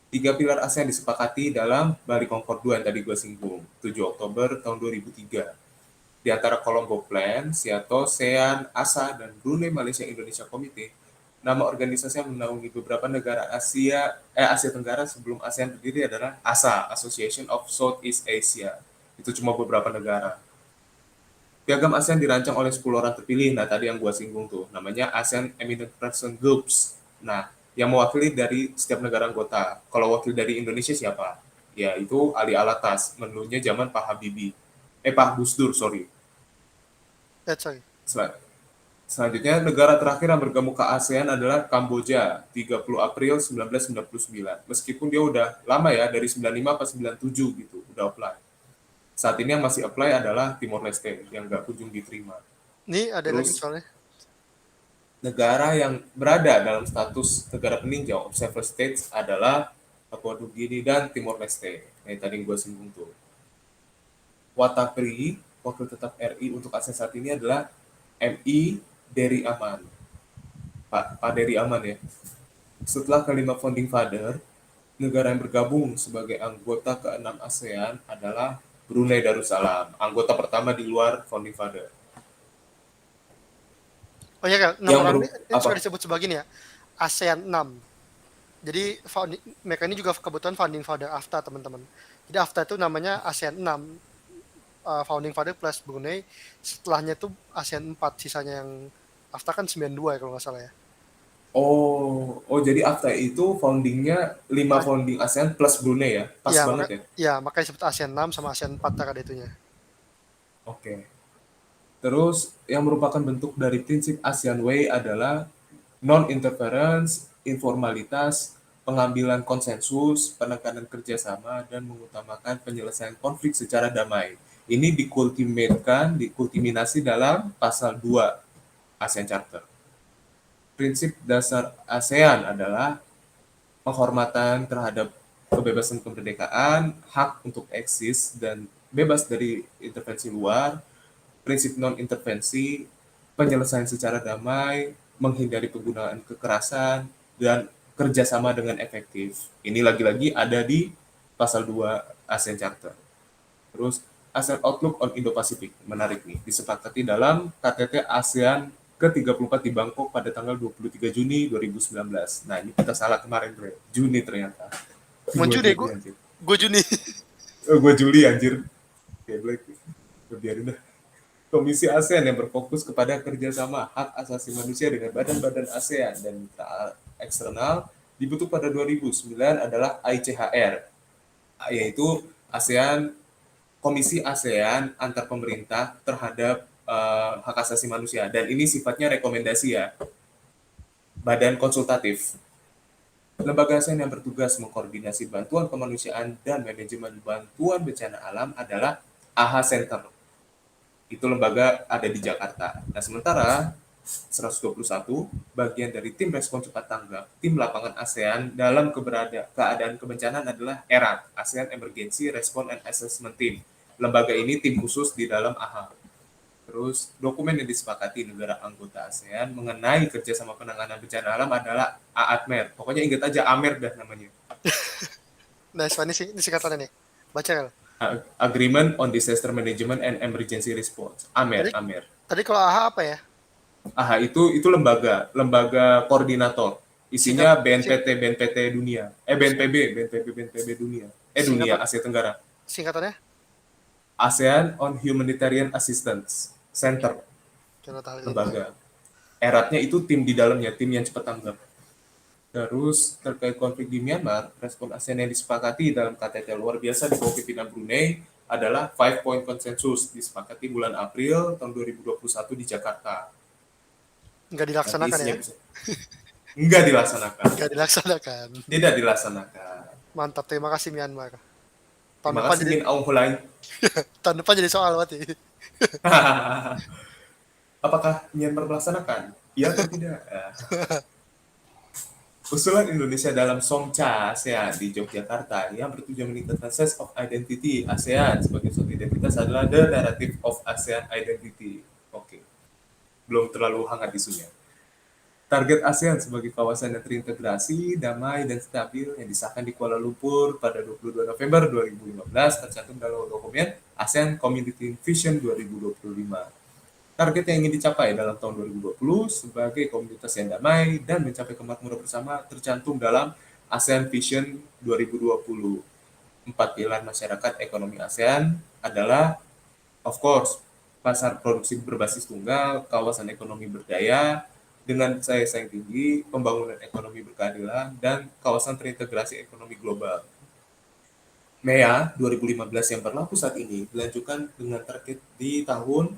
Tiga pilar ASEAN disepakati dalam Bali Concord 2 yang tadi gue singgung, 7 Oktober tahun 2003. Di antara Colombo Plan, Seattle, ASEAN, ASA, dan Brunei Malaysia Indonesia Komite, nama organisasi yang menaungi beberapa negara Asia Tenggara sebelum ASEAN berdiri adalah ASA, Association of Southeast Asia. Itu cuma beberapa negara. Piagam ASEAN dirancang oleh 10 orang terpilih. Nah, tadi yang gua singgung tuh, namanya ASEAN Eminent Person Groups. Nah, yang mewakili dari setiap negara anggota. Kalau wakil dari Indonesia siapa? Ya, itu Ali Alatas, menunya zaman Pak Habibie. Pak Gus Dur, sorry. sorry. Sel- Selanjutnya, negara terakhir yang bergabung ke ASEAN adalah Kamboja, 30 April 1999. Meskipun dia udah lama ya, dari 95 ke 97 gitu, udah apply. Saat ini yang masih apply adalah Timor Leste, yang nggak kunjung diterima. Ini ada lagi Terus, soalnya. negara yang berada dalam status negara peninjau observer states adalah Papua Nugini dan Timor Leste. Nah, tadi gue singgung tuh. Watapri, wakil tetap RI untuk ASEAN saat ini adalah MI Dery Aman. Pak Dery Aman ya. Setelah kelima founding father, negara yang bergabung sebagai anggota ke-6 ASEAN adalah Brunei Darussalam, anggota pertama di luar founding father. Oh ya kan, 6 Yang orang ini suka apa? disebut sebagai ini ya, ASEAN 6. Jadi mereka ini juga kebetulan founding father AFTA, teman-teman. Jadi AFTA itu namanya ASEAN 6, founding father plus Brunei. Setelahnya itu ASEAN 4, sisanya yang AFTA kan 92 ya kalau nggak salah ya. Oh, jadi AFTA itu foundingnya 5 A- founding ASEAN plus Brunei ya? Pas Ya, banget ya? makanya disebut ASEAN 6 sama ASEAN 4 ada itunya. Oke. Terus yang merupakan bentuk dari prinsip ASEAN Way adalah non-interference, informalitas, pengambilan konsensus, penekanan kerjasama, dan mengutamakan penyelesaian konflik secara damai. Ini dikultiminasi dalam pasal 2 ASEAN Charter. Prinsip dasar ASEAN adalah penghormatan terhadap kebebasan kemerdekaan, hak untuk eksis dan bebas dari intervensi luar, prinsip non-intervensi, penyelesaian secara damai, menghindari penggunaan kekerasan, dan kerjasama dengan efektif. Ini lagi-lagi ada di pasal 2 ASEAN Charter. Terus ASEAN Outlook on Indo-Pacific, menarik nih, disepakati dalam KTT ASEAN ke-34 di Bangkok pada tanggal 23 Juni 2019. Nah, ini kita salah kemarin, Bre. Juni ternyata. Mau Gue Juni, Juni, anjir. gue Juni. Gue Juli, anjir. Kayak Black. Biarin dah. Komisi ASEAN yang berfokus kepada kerjasama hak asasi manusia dengan badan-badan ASEAN dan mitra eksternal dibentuk pada 2009 adalah ICHR, yaitu ASEAN Komisi ASEAN antar pemerintah terhadap hak asasi manusia, dan ini sifatnya rekomendasi ya, badan konsultatif. Lembaga ASEAN yang bertugas mengkoordinasi bantuan kemanusiaan dan manajemen bantuan bencana alam adalah AHA Center. Itu lembaga ada di Jakarta. Nah, sementara 121 bagian dari tim respon cepat tanggap, tim lapangan ASEAN dalam keadaan kebencanaan adalah ERAT, ASEAN Emergency Response and Assessment Team. Lembaga ini tim khusus di dalam AHA. Terus dokumen yang disepakati negara anggota ASEAN mengenai kerjasama penanganan bencana alam adalah AATMER. Pokoknya ingat aja AMER dah namanya. Nah, ini singkatannya nih. Baca kan. Agreement on Disaster Management and Emergency Response. AMER, Tadi AMER. tadi kalau AHA apa ya? AHA itu lembaga koordinator. Singkat Isinya sing, BNPT dunia. BNPB dunia. Dunia singkatan Asia Tenggara. singkatannya? ASEAN on Humanitarian Assistance Oke. Center, Coba tahu ini. lembaga. Eratnya itu tim di dalamnya, tim yang cepat tanggap. Terus terkait konflik di Myanmar, respon ASEAN yang disepakati dalam KTT luar biasa di bawah pimpinan Brunei adalah 5 point consensus disepakati bulan April tahun 2021 di Jakarta. Nggak Nanti dilaksanakan ya? isinya bisa enggak dilaksanakan. Nggak dilaksanakan. Tidak dilaksanakan. Mantap, terima kasih Myanmar. Tahun Terima depan kasih jadi Min Aung Hlaing. tahun depan jadi soal berarti. Apakah Myanmar melaksanakan? Iya atau tidak? Usulan Indonesia dalam Songcha ASEAN di Yogyakarta yang bertujuan meningkatkan sense of identity ASEAN sebagai suatu identitas adalah The Narrative of ASEAN Identity. Oke, belum terlalu hangat isunya. Target ASEAN sebagai kawasan yang terintegrasi, damai, dan stabil yang disahkan di Kuala Lumpur pada 22 November 2015 tercantum dalam dokumen ASEAN Community Vision 2025. Target yang ingin dicapai dalam tahun 2020 sebagai komunitas yang damai dan mencapai kemakmuran bersama tercantum dalam ASEAN Vision 2020. 4 pilar masyarakat ekonomi ASEAN adalah, of course, pasar produksi berbasis tunggal, kawasan ekonomi berdaya, dengan daya saing tinggi, pembangunan ekonomi berkeadilan, dan kawasan terintegrasi ekonomi global. MEA 2015 yang berlaku saat ini dilanjutkan dengan target di tahun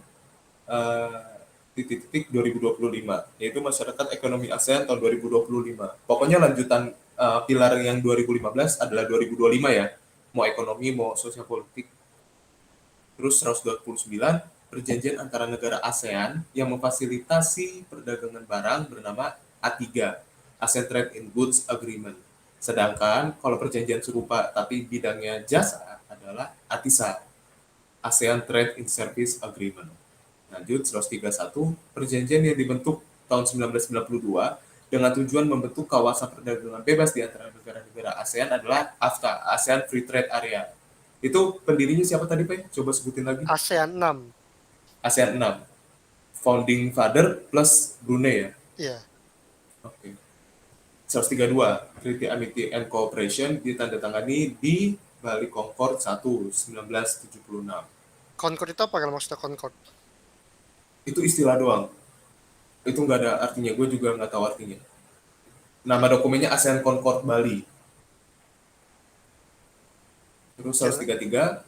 titik-titik 2025, yaitu masyarakat ekonomi ASEAN tahun 2025. Pokoknya lanjutan pilar yang 2015 adalah 2025 ya, mau ekonomi, mau sosial politik. Terus 129, perjanjian antara negara ASEAN yang memfasilitasi perdagangan barang bernama A3, ASEAN Trade in Goods Agreement. Sedangkan kalau perjanjian serupa tapi bidangnya jasa adalah ATISA, ASEAN Trade in Service Agreement. Lanjut, 131, perjanjian yang dibentuk tahun 1992 dengan tujuan membentuk kawasan perdagangan bebas di antara negara-negara ASEAN adalah AFTA, ASEAN Free Trade Area. Itu pendirinya siapa tadi, Pak? Coba sebutin lagi. ASEAN 6. ASEAN 6. Founding Father plus Brunei ya? Iya. Oke. 132 Treaty Amity and Cooperation ditandatangani di Bali Concord 1 1976. Concord itu apa kalau maksudnya Concord? Itu istilah doang. Itu nggak ada artinya. Gue juga nggak tahu artinya. Nama dokumennya ASEAN Concord Bali. Terus Oke, 133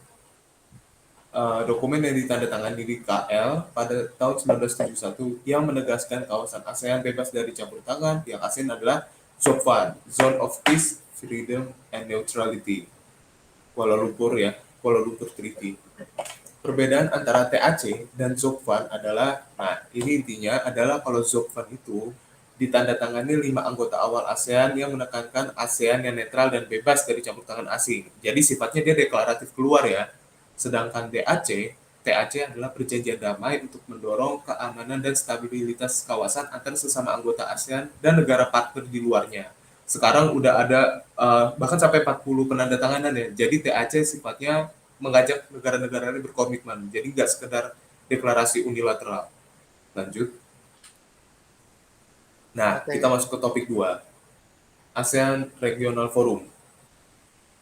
dokumen yang ditandatangani di KL pada tahun 1971 yang menegaskan kawasan ASEAN bebas dari campur tangan yang ASEAN adalah ZOPFAN, Zone of Peace, Freedom, and Neutrality. Kuala Lumpur ya, Kuala Lumpur Treaty. Perbedaan antara TAC dan ZOPFAN adalah, nah ini intinya adalah kalau ZOPFAN itu ditandatangani 5 anggota awal ASEAN yang menekankan ASEAN yang netral dan bebas dari campur tangan asing. Jadi sifatnya dia deklaratif keluar ya. Sedangkan TAC adalah perjanjian damai untuk mendorong keamanan dan stabilitas kawasan antara sesama anggota ASEAN dan negara partner di luarnya. Sekarang udah ada bahkan sampai 40 penandatanganan ya. Jadi TAC sifatnya mengajak negara-negara ini berkomitmen. Jadi nggak sekedar deklarasi unilateral. Lanjut. Nah, kita oke. masuk ke topik 2. ASEAN Regional Forum.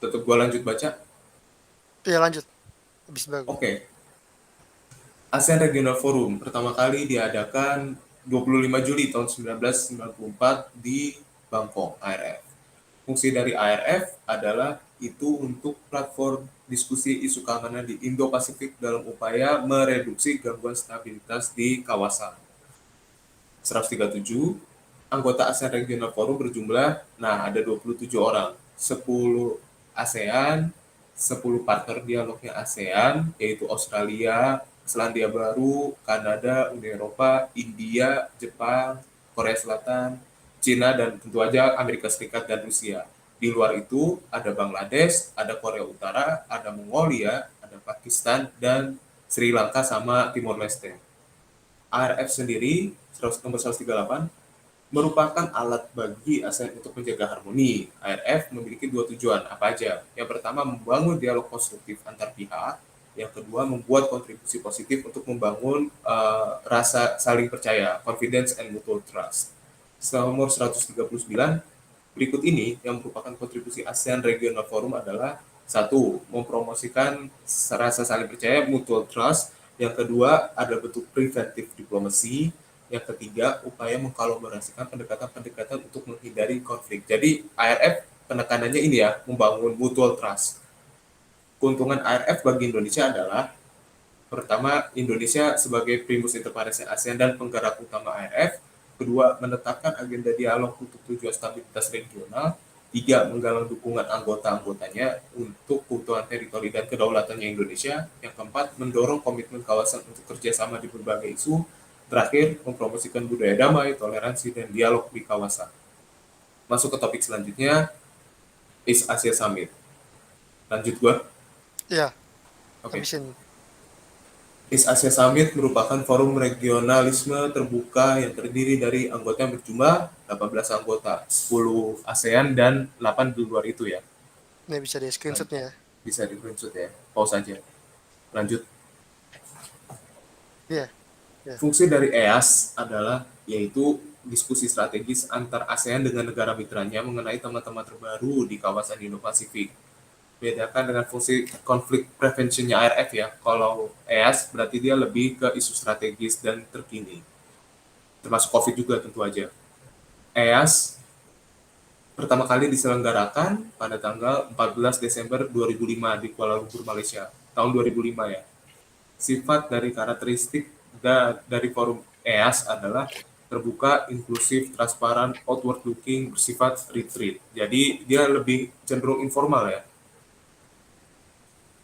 Tetap gua lanjut baca? Iya lanjut. Habis baru. Oke. ASEAN Regional Forum pertama kali diadakan 25 Juli tahun 1994 di Bangkok, ARF. Fungsi dari ARF adalah itu untuk platform diskusi isu keamanan di Indo-Pasifik dalam upaya mereduksi gangguan stabilitas di kawasan. 137 anggota ASEAN Regional Forum berjumlah, nah ada 27 orang, 10 ASEAN, 10 partner dialognya ASEAN, yaitu Australia, Selandia Baru, Kanada, Uni Eropa, India, Jepang, Korea Selatan, Cina, dan tentu aja Amerika Serikat dan Rusia. Di luar itu ada Bangladesh, ada Korea Utara, ada Mongolia, ada Pakistan, dan Sri Lanka sama Timor Leste. ARF sendiri, nomor 138, merupakan alat bagi ASEAN untuk menjaga harmoni. ARF memiliki 2 tujuan, apa aja? Yang pertama, membangun dialog konstruktif antar pihak. Yang kedua, membuat kontribusi positif untuk membangun rasa saling percaya, confidence and mutual trust. Nomor 139, berikut ini yang merupakan kontribusi ASEAN Regional Forum adalah: satu, mempromosikan rasa saling percaya, mutual trust. Yang kedua, ada bentuk preventif diplomasi. Yang ketiga, upaya mengkolaborasikan pendekatan-pendekatan untuk menghindari konflik. Jadi ARF penekanannya ini ya, membangun mutual trust. Keuntungan ARF bagi Indonesia adalah: pertama, Indonesia sebagai primus inter pares ASEAN dan penggerak utama ARF. Kedua, menetapkan agenda dialog untuk tujuan stabilitas regional. Tiga, menggalang dukungan anggota-anggotanya untuk keutuhan teritori dan kedaulatannya Indonesia. Yang keempat, mendorong komitmen kawasan untuk kerjasama di berbagai isu. Terakhir, mempromosikan budaya damai, toleransi, dan dialog di kawasan. Masuk ke topik selanjutnya, East Asia Summit. Lanjut gua. Iya, Oke. habisin. East Asia Summit merupakan forum regionalisme terbuka yang terdiri dari anggota yang berjumlah 18 anggota, 10 ASEAN dan 8 di luar itu ya. Ini bisa di screenshotnya ya. Bisa di screenshot ya. Pause aja. Lanjut. Iya, iya. Fungsi dari EAS adalah yaitu diskusi strategis antar ASEAN dengan negara mitranya mengenai tema-tema terbaru di kawasan Indo-Pasifik. Bedakan dengan fungsi konflik preventionnya ARF ya. Kalau EAS berarti dia lebih ke isu strategis dan terkini. Termasuk COVID juga tentu aja. EAS pertama kali diselenggarakan pada tanggal 14 Desember 2005 di Kuala Lumpur, Malaysia. Tahun 2005 ya. Sifat dari karakteristik dari forum EAS adalah terbuka, inklusif, transparan, outward looking, bersifat retreat. Jadi dia lebih cenderung informal ya.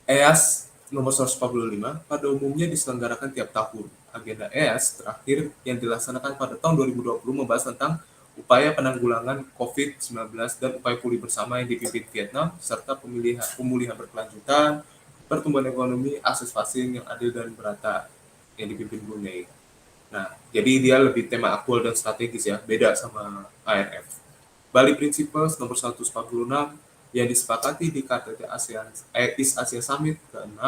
EAS nomor 145 pada umumnya diselenggarakan tiap tahun. Agenda EAS terakhir yang dilaksanakan pada tahun 2020 membahas tentang upaya penanggulangan COVID-19 dan upaya pulih bersama yang dipimpin Vietnam, serta pemulihan berkelanjutan, pertumbuhan ekonomi, akses vaksin yang adil dan merata yang dipimpin Brunei. Nah, jadi dia lebih tema aktual dan strategis ya, beda sama ARF. Bali Principles nomor 146 yang disepakati di KTT East Asia Summit ke-6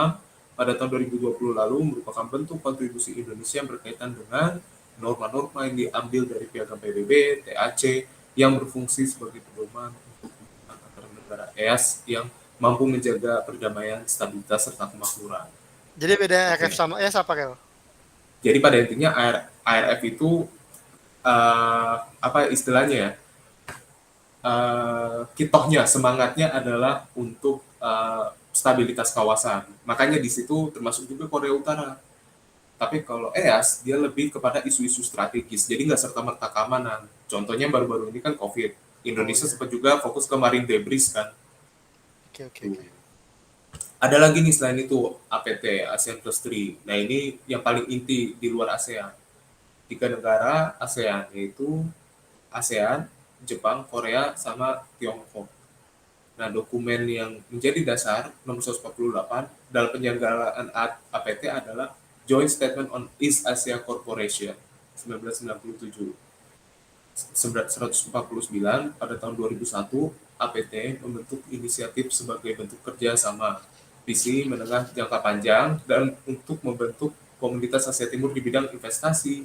pada tahun 2020 lalu merupakan bentuk kontribusi Indonesia yang berkaitan dengan norma-norma yang diambil dari Piagam PBB, TAC, yang berfungsi sebagai pedoman untuk hubungan antara negara EAS yang mampu menjaga perdamaian, stabilitas, serta kemakmuran. Jadi beda RF Oke, sama ES apa, Kel? jadi pada intinya ARF itu apa istilahnya ya? Kitohnya, semangatnya adalah untuk stabilitas kawasan. Makanya di situ termasuk juga Korea Utara. Tapi kalau EAS, dia lebih kepada isu-isu strategis, jadi nggak serta-merta keamanan. Contohnya baru-baru ini kan COVID. Oh Indonesia iya. sempat juga fokus ke marine debris kan. Oke, oke, Tuh. oke. Ada lagi nih selain itu, APT, ASEAN Plus 3. Nah ini yang paling inti di luar ASEAN. Tiga negara ASEAN, yaitu ASEAN, Jepang, Korea, sama Tiongkok. Nah, dokumen yang menjadi dasar nomor 148 dalam penyelenggaraan APT adalah Joint Statement on East Asia Corporation 1997. 149 pada tahun 2001, APT membentuk inisiatif sebagai bentuk kerjasama visi menengah jangka panjang dan untuk membentuk komunitas Asia Timur di bidang investasi,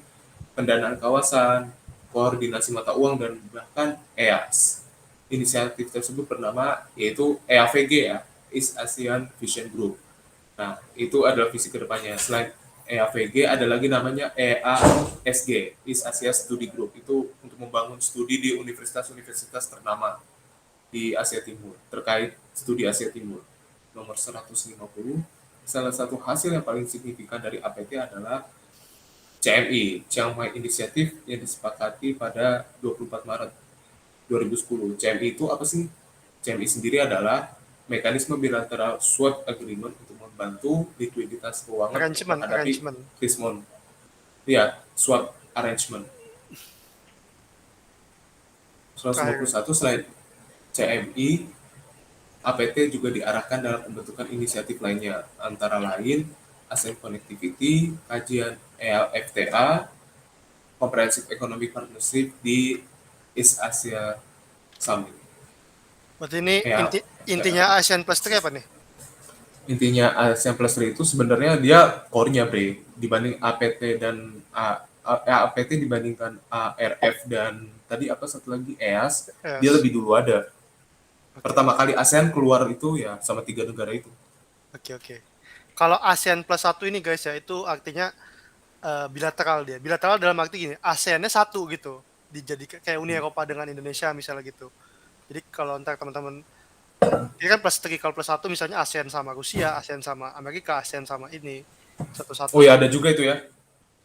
pendanaan kawasan, koordinasi mata uang, dan bahkan EAS. Inisiatif tersebut bernama yaitu EAVG ya, East Asian Vision Group. Nah, itu adalah visi kedepannya. Selain EAVG, ada lagi namanya EASG, East Asia Study Group. Itu untuk membangun studi di universitas-universitas ternama di Asia Timur, terkait studi Asia Timur. Nomor 150, salah satu hasil yang paling signifikan dari APT adalah CMI, Chiang Mai Initiative, yang disepakati pada 24 Maret 2010. CMI itu apa sih? CMI sendiri adalah mekanisme bilateral swap agreement untuk membantu likuiditas keuangan untuk Arrangement, menghadapi arrangement. krisis. Ya, swap arrangement. Terakhir. 151 selain CMI, APT juga diarahkan dalam pembentukan inisiatif lainnya, antara lain ASEAN Connectivity, kajian ELFTA, Comprehensive Economic Partnership di East Asia Summit. Berarti ini ELFTA. intinya ASEAN Plus 3 apa nih? Intinya ASEAN Plus 3 itu sebenarnya dia core-nya bre dibanding APT dan APT dibandingkan ARF dan tadi apa satu lagi EAS, dia Yes. lebih dulu ada. Oke, Pertama oke. kali ASEAN keluar itu ya sama tiga negara itu. Oke, oke. Kalau ASEAN Plus 1 ini guys ya, itu artinya bilateral dia. Bilateral dalam arti gini, ASEAN-nya satu gitu. Dijadikan kayak Uni Eropa dengan Indonesia misalnya gitu. Jadi kalau ntar teman-teman ini kan plus 3, kalau plus 1 misalnya ASEAN sama Rusia, ASEAN sama Amerika, ASEAN sama ini Oh satu-satu. ya ada juga itu ya,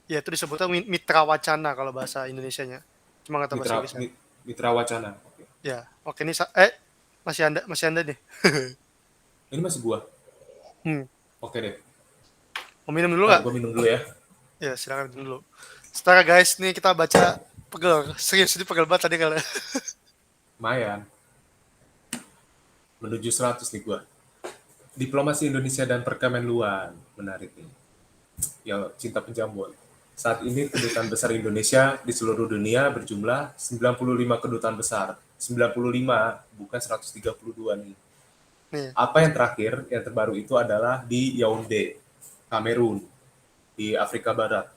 Ya itu disebutnya mitra wacana kalau bahasa Indonesianya. Cuma nggak tahu bahasa mitra Inggrisnya. mitra wacana. Oke. Ya, oke ini masih anda nih. Ini masih gua. Hmm. Oke deh. Mau minum dulu Ntar nggak? gua minum dulu ya. Ya silakan minum dulu. Setara guys, nih kita baca pegel. Serius ini pegel banget tadi kalau. Lumayan. Menuju 100 nih gua. Diplomasi Indonesia dan Perkemenluan. Menarik nih. Ya, cinta penjambon. Saat ini kedutaan besar Indonesia di seluruh dunia berjumlah 95 kedutaan besar. 95, bukan 132 nih. Nih, Apa yang terakhir, yang terbaru itu adalah di Yaounde, Kamerun, di Afrika Barat.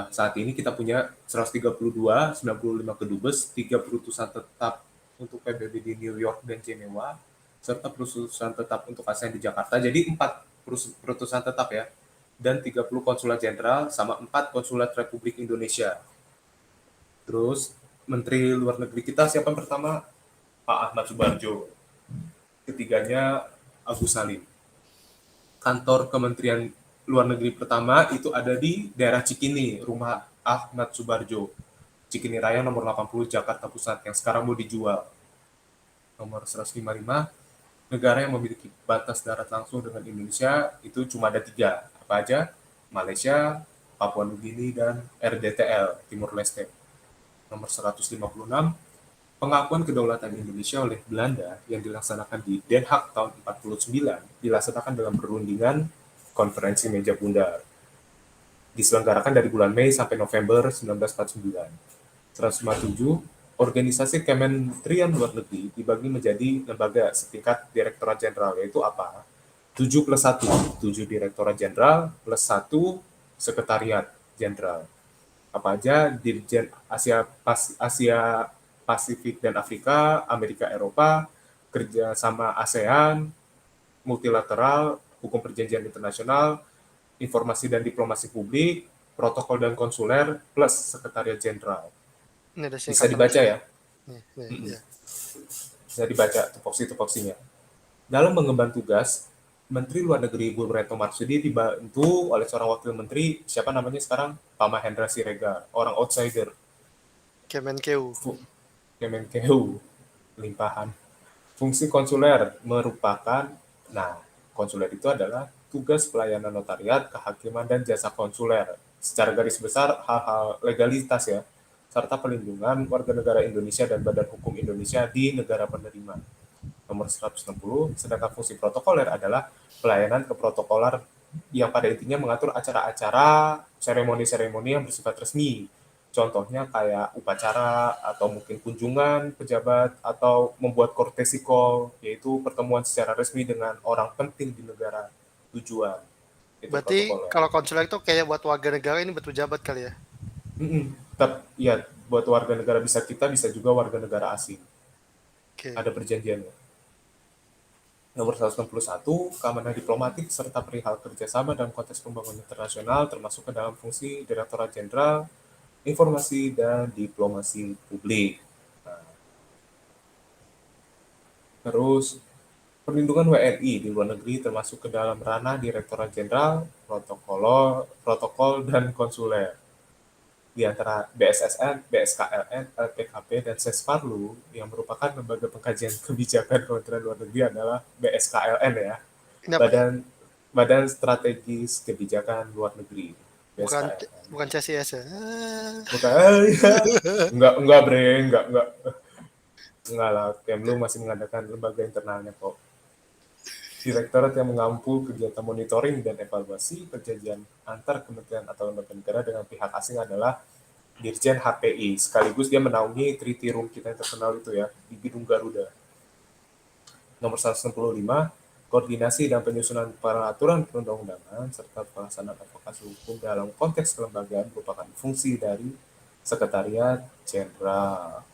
Saat ini kita punya 132, 95 kedubes, 3 perutusan tetap untuk PBB di New York dan Jenewa, serta perutusan tetap untuk ASEAN di Jakarta. Jadi 4 perutusan tetap ya, dan 30 konsulat jenderal sama 4 konsulat Republik Indonesia. Terus Menteri Luar Negeri kita siapa yang pertama? Pak Ahmad Subarjo. Ketiganya Agus Salim. Kantor Kementerian Luar Negeri pertama itu ada di daerah Cikini, rumah Ahmad Subarjo. Cikini Raya nomor 80 Jakarta Pusat yang sekarang mau dijual. Nomor 155, negara yang memiliki batas darat langsung dengan Indonesia itu cuma ada 3. Apa aja? Malaysia, Papua Nugini, dan RDTL, Timur Leste. Nomor 156, pengakuan kedaulatan Indonesia oleh Belanda yang dilaksanakan di Den Haag tahun 49 dilaksanakan dalam perundingan Konferensi Meja Bundar. Diselenggarakan dari bulan Mei sampai November 1949. 157, Organisasi Kementerian Luar Negeri dibagi menjadi lembaga setingkat Direktorat Jenderal, yaitu apa? 7 plus 1, 7 Direktorat Jenderal plus 1 Sekretariat Jenderal. apa aja, Dirjen Asia Pasifik dan Afrika, Amerika Eropa, kerjasama ASEAN, multilateral, hukum perjanjian internasional, informasi dan diplomasi publik, protokol dan konsuler, plus sekretariat jenderal. Ini ada Bisa singkatan dibaca lagi ya. ya, Nih, ya. bisa dibaca tupoksi-tupoksinya. Dalam mengemban tugas, Menteri Luar Negeri Bu Retno Marsudi dibantu oleh seorang wakil menteri, siapa namanya sekarang? Pak Mahendra Siregar, orang outsider, Kemenkeu. Kemenkeu, limpahan. Fungsi konsuler merupakan, nah, konsuler itu adalah tugas pelayanan notariat, kehakiman, dan jasa konsuler. Secara garis besar, hal-hal legalitas ya, serta pelindungan warga negara Indonesia dan Badan Hukum Indonesia di negara penerima. Nomor 160, sedangkan fungsi protokoler adalah pelayanan keprotokoler yang pada intinya mengatur acara-acara, seremoni-seremoni yang bersifat resmi. Contohnya kayak upacara atau mungkin kunjungan pejabat atau membuat courtesy call, yaitu pertemuan secara resmi dengan orang penting di negara tujuan. Itu Berarti protokoler. kalau konsuler itu kayak buat warga negara, ini buat pejabat kali ya? Tetap ya buat warga negara bisa kita, bisa juga warga negara asing. Oke. Ada perjanjiannya. Nomor 161, keamanan diplomatik serta perihal kerjasama dalam konteks pembangunan internasional termasuk ke dalam fungsi Direktorat Jenderal Informasi dan Diplomasi Publik. Nah, terus, perlindungan WNI di luar negeri termasuk ke dalam ranah Direktorat Jenderal Protokol dan Konsuler. Di antara BSSN, BSKLN, LPKP, dan Sesparlu yang merupakan lembaga pengkajian kebijakan Kementerian Luar Negeri adalah BSKLN ya, Ini apa nih? Badan Badan Strategis Kebijakan Luar Negeri, Bukan BSKLN. bukan CSIS ya? Ah, Bukan, ya. Enggak, bre, enggak lah, Kemlu masih mengadakan lembaga internalnya kok. Direktorat yang mengampu kegiatan monitoring dan evaluasi perjanjian antar kementerian atau lembaga negara dengan pihak asing adalah Dirjen HPI. Sekaligus dia menaungi Treaty Room kita yang terkenal itu ya, di Gedung Garuda. Nomor 165, koordinasi dan penyusunan peraturan perundang-undangan serta pelaksanaan advokasi hukum dalam konteks kelembagaan merupakan fungsi dari Sekretariat Jenderal.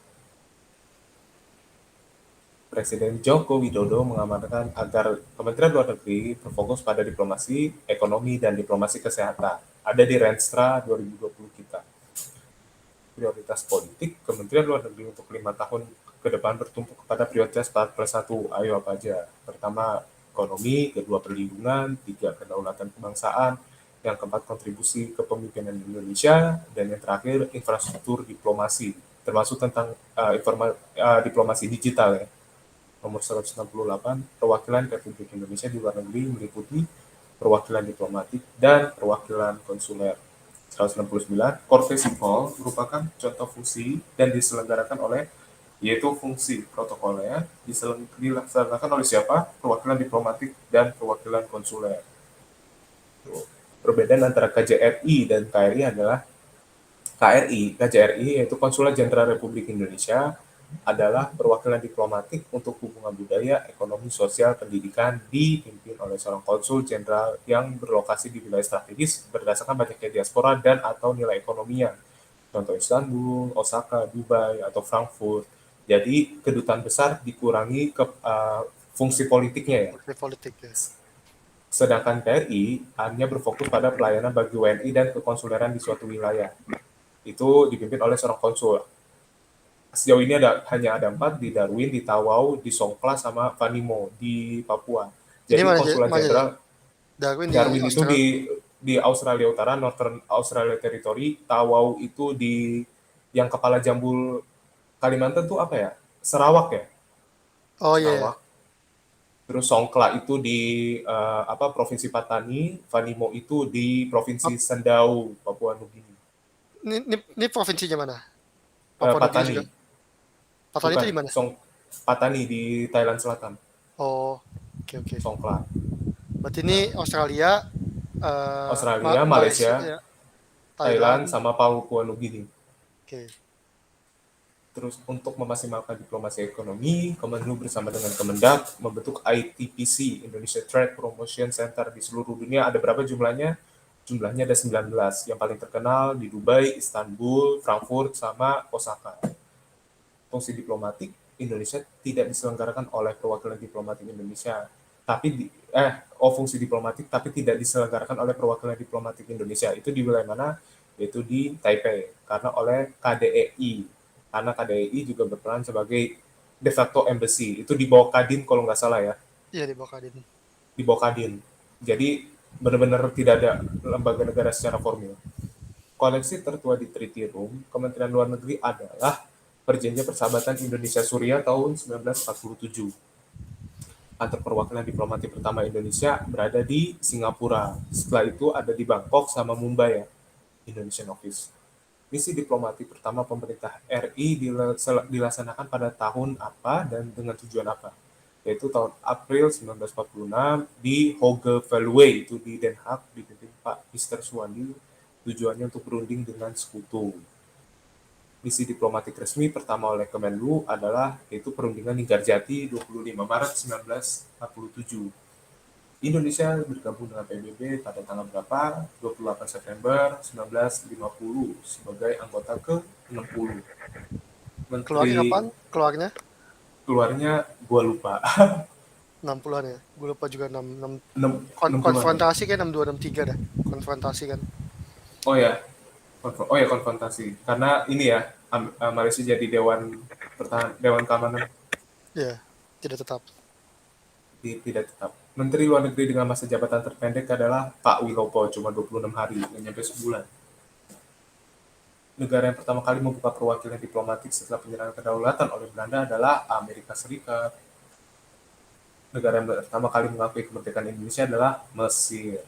Presiden Joko Widodo mengamanatkan agar Kementerian Luar Negeri berfokus pada diplomasi, ekonomi, dan diplomasi kesehatan. Ada di Renstra 2020 kita. Prioritas politik Kementerian Luar Negeri untuk 5 tahun ke depan bertumpu kepada prioritas 4+1. Ayo apa aja? Pertama, ekonomi, kedua perlindungan, tiga kedaulatan kebangsaan, yang keempat kontribusi kepemimpinan Indonesia, dan yang terakhir infrastruktur diplomasi, termasuk tentang diplomasi digital ya. Nomor 168, perwakilan Republik Indonesia di luar negeri meliputi perwakilan diplomatik dan perwakilan konsuler. 169, courtesy call merupakan contoh fungsi dan diselenggarakan oleh, yaitu fungsi protokolnya dilaksanakan oleh siapa? Perwakilan diplomatik dan perwakilan konsuler. Perbedaan antara KJRI dan KRI adalah KJRI yaitu Konsulat Jenderal Republik Indonesia adalah perwakilan diplomatik untuk hubungan budaya, ekonomi, sosial, pendidikan dipimpin oleh seorang konsul jenderal yang berlokasi di wilayah strategis berdasarkan banyaknya diaspora dan atau nilai ekonominya. Contoh Istanbul, Osaka, Dubai, atau Frankfurt. Jadi kedutaan besar dikurangi ke fungsi politiknya ya. Fungsi politik ya. Sedangkan KRI hanya berfokus pada pelayanan bagi WNI dan kekonsuleran di suatu wilayah. Itu dipimpin oleh seorang konsul. Sejauh ini hanya ada 4 di Darwin, di Tawau, di Songkla, sama Vanimo di Papua. Ini Jadi mana konsulat mana ya? jenderal Darwin di Darwin itu Australia. di Australia Utara, Northern Australia Territory. Tawau itu di yang kepala jambul Kalimantan tuh apa ya? Sarawak ya? Oh iya, iya. Sarawak. Terus Songkla itu di Provinsi Patani, Vanimo itu di Provinsi Ap- Sendau, Papua Nugini. ini provinsinya mana? Papua Nugini Patani, juga. Patani itu bukan di mana? Patani di Thailand Selatan, Oh, oke oke. Songkla. Berarti ini Australia, Australia, Malaysia, Malaysia, ya, Thailand, Thailand. sama Papua Nugini. Oke. Terus untuk memaksimalkan diplomasi ekonomi, Kemenlu bersama dengan Kemendak membentuk ITPC, Indonesia Trade Promotion Center di seluruh dunia. Ada berapa jumlahnya? Jumlahnya ada 19. Yang paling terkenal di Dubai, Istanbul, Frankfurt, sama Osaka. Fungsi diplomatik Indonesia tidak diselenggarakan oleh perwakilan diplomatik Indonesia, fungsi diplomatik tapi tidak diselenggarakan oleh perwakilan diplomatik Indonesia. Itu di wilayah mana? Yaitu di Taipei, karena oleh KDEI. Karena KDEI juga berperan sebagai de facto embassy. Itu di bawah Kadin kalau nggak salah ya. Iya di bawah Kadin. Di bawah Kadin. Jadi benar-benar tidak ada lembaga negara secara formal. Koleksi tertua di Treaty Room Kementerian Luar Negeri adalah Perjanjian Persahabatan Indonesia-Suriah tahun 1947. Kantor perwakilan diplomatik pertama Indonesia berada di Singapura. Setelah itu ada di Bangkok sama Mumbai ya, Indonesian Office. Misi diplomatik pertama pemerintah RI dilaksanakan pada tahun apa dan dengan tujuan apa? Yaitu tahun April 1946 di Hogevelde, itu di Den Haag, dipimpin Pak Mr. Suwandi. Tujuannya untuk berunding dengan sekutu. Misi diplomatik resmi pertama oleh Kemenlu adalah yaitu perundingan Linggarjati 25 Maret 1947. Indonesia bergabung dengan PBB pada tanggal berapa? 28 September 1950 sebagai anggota ke-60. Keluarnya Menteri kapan? keluarnya gua lupa. 60-an ya. Gue lupa juga 6 60-an. konfrontasi kan 62 63 dah. Konfrontasi kan. Oh ya, konfrontasi. Karena ini ya, Malaysia jadi Dewan Keamanan. Iya, tidak tetap. Tidak tetap. Menteri Luar Negeri dengan masa jabatan terpendek adalah Pak Wilopo, cuma 26 hari, nggak nyampe sebulan. Negara yang pertama kali membuka perwakilan diplomatik setelah penyerangan kedaulatan oleh Belanda adalah Amerika Serikat. Negara yang pertama kali mengakui kemerdekaan Indonesia adalah Mesir.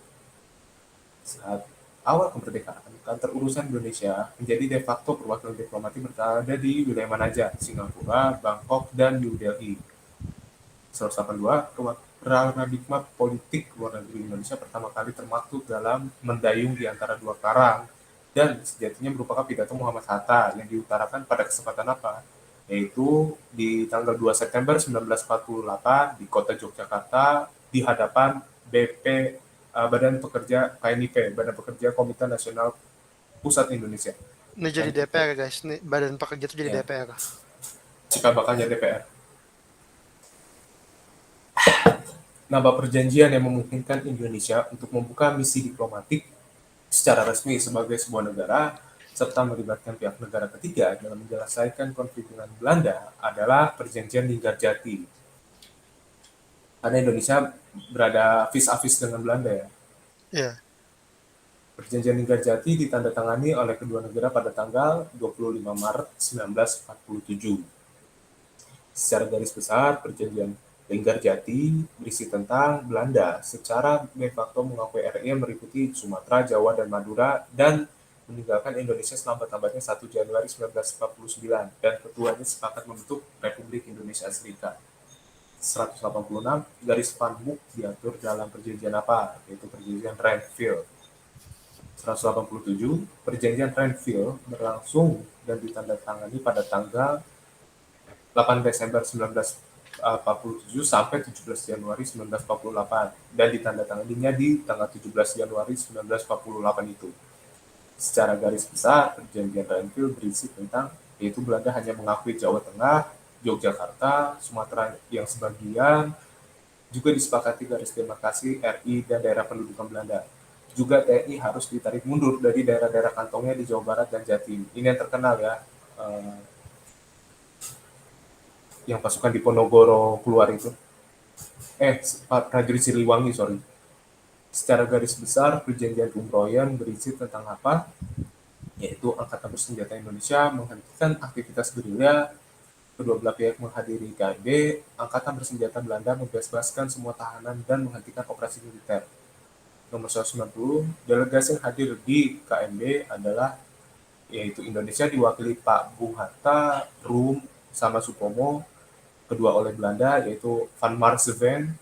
Saat awal kemerdekaan, kantor urusan Indonesia menjadi de facto perwakilan diplomatik berada di wilayah mana aja? Singapura, Bangkok, dan New Delhi. 182, paradigma politik luar negeri Indonesia pertama kali termaktub dalam Mendayung di Antara Dua Karang, dan sejatinya merupakan pidato Muhammad Hatta yang diutarakan pada kesempatan apa? Yaitu di tanggal 2 September 1948 di kota Yogyakarta di hadapan Badan Pekerja KNIP, Badan Pekerja Komite Nasional Pusat Indonesia. Ini jadi DPR guys. Ini badan pekerja itu jadi Ya. DPR. Cikal bakalnya DPR. Nambah perjanjian yang memungkinkan Indonesia untuk membuka misi diplomatik secara resmi sebagai sebuah negara serta melibatkan pihak negara ketiga dalam menyelesaikan konflik dengan Belanda adalah Perjanjian Linggarjati. Karena Indonesia berada vis-a-vis dengan Belanda ya. Iya. Perjanjian Linggarjati ditandatangani oleh kedua negara pada tanggal 25 Maret 1947. Secara garis besar, Perjanjian Linggarjati berisi tentang Belanda secara de facto mengakui RI yang meliputi Sumatera, Jawa, dan Madura dan meninggalkan Indonesia selambat-lambatnya 1 Januari 1949 dan keduanya sepakat membentuk Republik Indonesia Serikat. 186, garis Van Mook diatur dalam perjanjian apa? Yaitu perjanjian Renville. 187, perjanjian Renville berlangsung dan ditandatangani pada tanggal 8 Desember 1947 sampai 17 Januari 1948 dan ditandatanganinya di tanggal 17 Januari 1948 itu. Secara garis besar, perjanjian Renville berisi tentang yaitu Belanda hanya mengakui Jawa Tengah, Yogyakarta, Sumatera yang sebagian, juga disepakati garis demarkasi RI dan daerah pendudukan Belanda. Juga TNI harus ditarik mundur dari daerah-daerah kantongnya di Jawa Barat dan Jatim. Ini yang terkenal ya, yang pasukan di Ponorogo keluar itu. Prajurit Siliwangi, sorry. Secara garis besar, perjanjian Umroyan berisi tentang apa? Yaitu Angkatan Bersenjata Indonesia menghentikan aktivitas gerilya, kedua belah pihak menghadiri KMB, Angkatan Bersenjata Belanda membebaskan semua tahanan dan menghentikan operasi militer. Nomor 190, delegasi yang hadir di KMB adalah yaitu Indonesia diwakili Pak Bung Hatta, Rum, sama Supomo, kedua oleh Belanda yaitu Van Marseveen,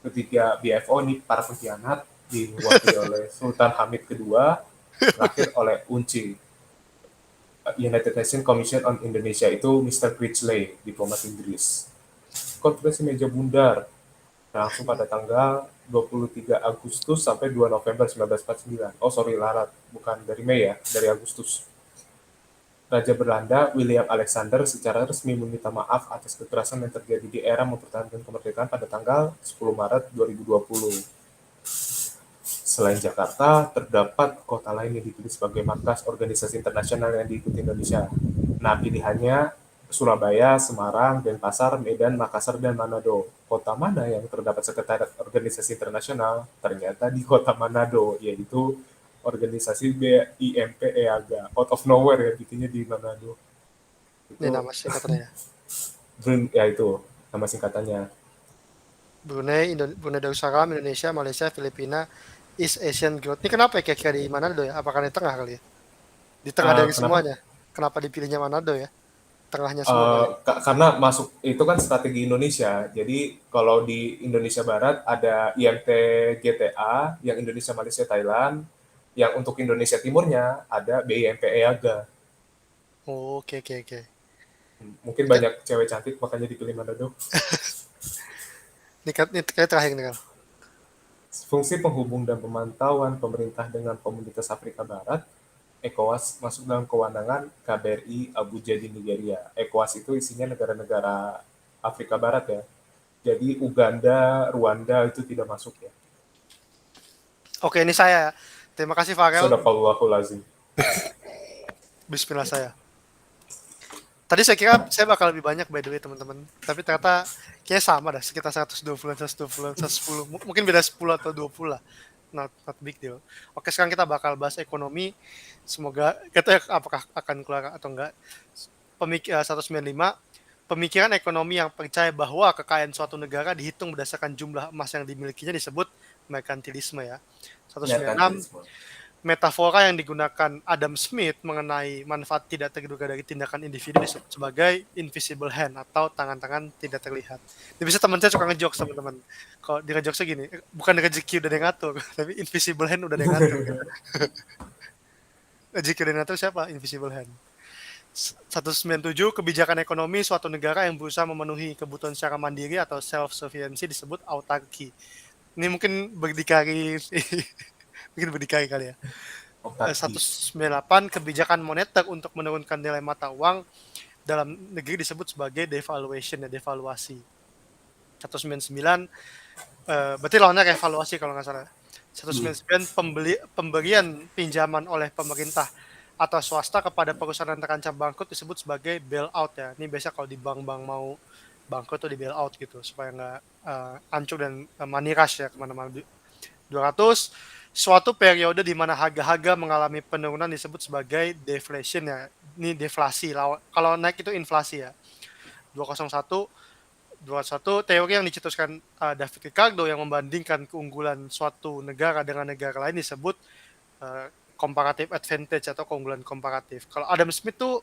ketiga BFO ini para pengkhianat diwakili oleh Sultan Hamid II, terakhir oleh UNCI, United Nations Commission on Indonesia, itu Mr. Critchley, diplomat Inggris. Konferensi meja bundar langsung pada tanggal 23 Agustus sampai 2 November 1949. Oh sorry, larat, bukan dari Mei ya, dari Agustus. Raja Belanda William Alexander secara resmi meminta maaf atas kekerasan yang terjadi di era mempertahankan kemerdekaan pada tanggal 10 Maret 2020. Selain Jakarta, terdapat kota lain yang dipilih sebagai markas organisasi internasional yang diikuti Indonesia. Nah, pilihannya Surabaya, Semarang, Denpasar, Medan, Makassar, dan Manado. Kota mana yang terdapat sekretariat organisasi internasional? Ternyata di kota Manado, yaitu organisasi BIMP EAGA. Out of nowhere ya, bikinnya di Manado. Ini Itu, nama singkatannya ya. ya itu, nama singkatannya. Brunei Darussalam, Indonesia, Malaysia, Filipina, East Asian Growth. Ini kenapa ya kira-kira di Manado ya? Apakah di tengah kali ya? Di tengah dari Kenapa? semuanya. Kenapa dipilihnya Manado ya? Tengahnya semua kali. Karena masuk itu kan strategi Indonesia. Jadi kalau di Indonesia Barat ada IMT GTA, yang Indonesia Malaysia Thailand, yang untuk Indonesia Timurnya ada BIMP EAGA. Oh, oke oke oke. Mungkin banyak cewek cantik makanya dipilih Manado. Ini kayak terakhir nih kan. Fungsi penghubung dan pemantauan pemerintah dengan komunitas Afrika Barat, ECOWAS masuk dalam kewenangan KBRI Abuja di Nigeria. ECOWAS itu isinya negara-negara Afrika Barat ya. Jadi Uganda, Rwanda itu tidak masuk ya. Oke, ini saya. Terima kasih Farel. Sadaqallahul lazim. Bismillah saya. Tadi saya kira saya bakal lebih banyak by the way teman-teman. Tapi ternyata kayaknya sama dah, sekitar 120-an, 120-an, 110. Mungkin beda 10 atau 20 lah. Not big deal. Oke, sekarang kita bakal bahas ekonomi. Semoga kita apakah akan keluar atau enggak. 195, pemikiran ekonomi yang percaya bahwa kekayaan suatu negara dihitung berdasarkan jumlah emas yang dimilikinya disebut merkantilisme ya. 196, metafora yang digunakan Adam Smith mengenai manfaat tidak terduga dari tindakan individu disebut sebagai invisible hand atau tangan-tangan tidak terlihat. Ini bisa teman saya suka ngejokes teman-teman. Kalau di ngejokesnya gini, bukan rezeki udah ada yang ngatur, tapi invisible hand udah ada yang ngatur. Gitu. Rezeki udah yang ngatur siapa? Invisible hand. 197, kebijakan ekonomi suatu negara yang berusaha memenuhi kebutuhan secara mandiri atau self-sufficiency disebut autarki. Ini mungkin berdikari kali ya. 198, kebijakan moneter untuk menurunkan nilai mata uang dalam negeri disebut sebagai devaluation ya, devaluasi. 199, berarti lawannya revaluasi kalau nggak salah. 199, pemberian pinjaman oleh pemerintah atau swasta kepada perusahaan yang terancam bangkrut disebut sebagai bailout ya. Ini biasa kalau di bank-bank mau bangkrut tuh di bailout gitu supaya nggak hancur dan money rush ya kemana-mana. 200, suatu periode di mana harga-harga mengalami penurunan disebut sebagai deflation ya. Ini deflasi. Kalau naik itu inflasi ya. 201, teori yang dicetuskan David Ricardo yang membandingkan keunggulan suatu negara dengan negara lain disebut comparative advantage atau keunggulan komparatif. Kalau Adam Smith tuh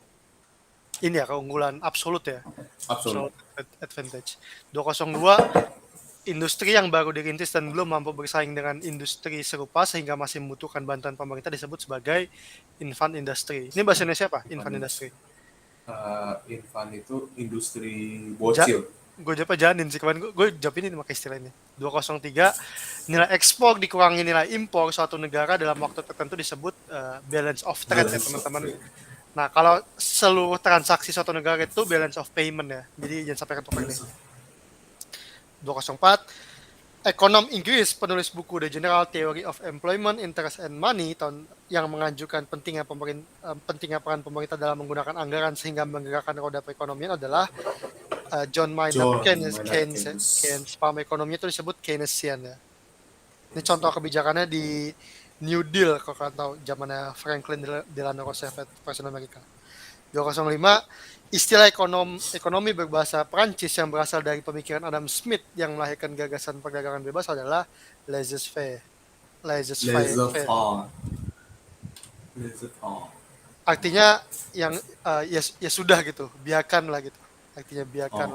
ini ya keunggulan absolut ya. Absolute advantage. 202, industri yang baru dirintis dan belum mampu bersaing dengan industri serupa sehingga masih membutuhkan bantuan pemerintah disebut sebagai infant industry. Ini bahasa Indonesia apa? Infant industry. Infant itu industri bocil. Gue jawab janin sih kemarin. Gue jawab ini pakai istilah ini. 203, nilai ekspor dikurangi nilai impor suatu negara dalam waktu tertentu disebut balance of trade ya teman-teman. Nah kalau seluruh transaksi suatu negara itu balance of payment ya. Jadi jangan sampai ketukar ini. 204, ekonom Inggris penulis buku The General Theory of Employment, Interest and Money yang mengajukan pentingnya peran pemerintah dalam menggunakan anggaran sehingga menggerakkan roda perekonomian adalah John Maynard Keynes. Paham ekonominya itu disebut Keynesian ya. Ini contoh kebijakannya di New Deal kalau kalian tahu zamannya Franklin Delano Roosevelt Presiden Amerika. 205, istilah ekonomi berbahasa Prancis yang berasal dari pemikiran Adam Smith yang melahirkan gagasan perdagangan bebas adalah laissez-faire. Artinya yang ya sudah gitu, biarkan lah gitu. Artinya biarkan.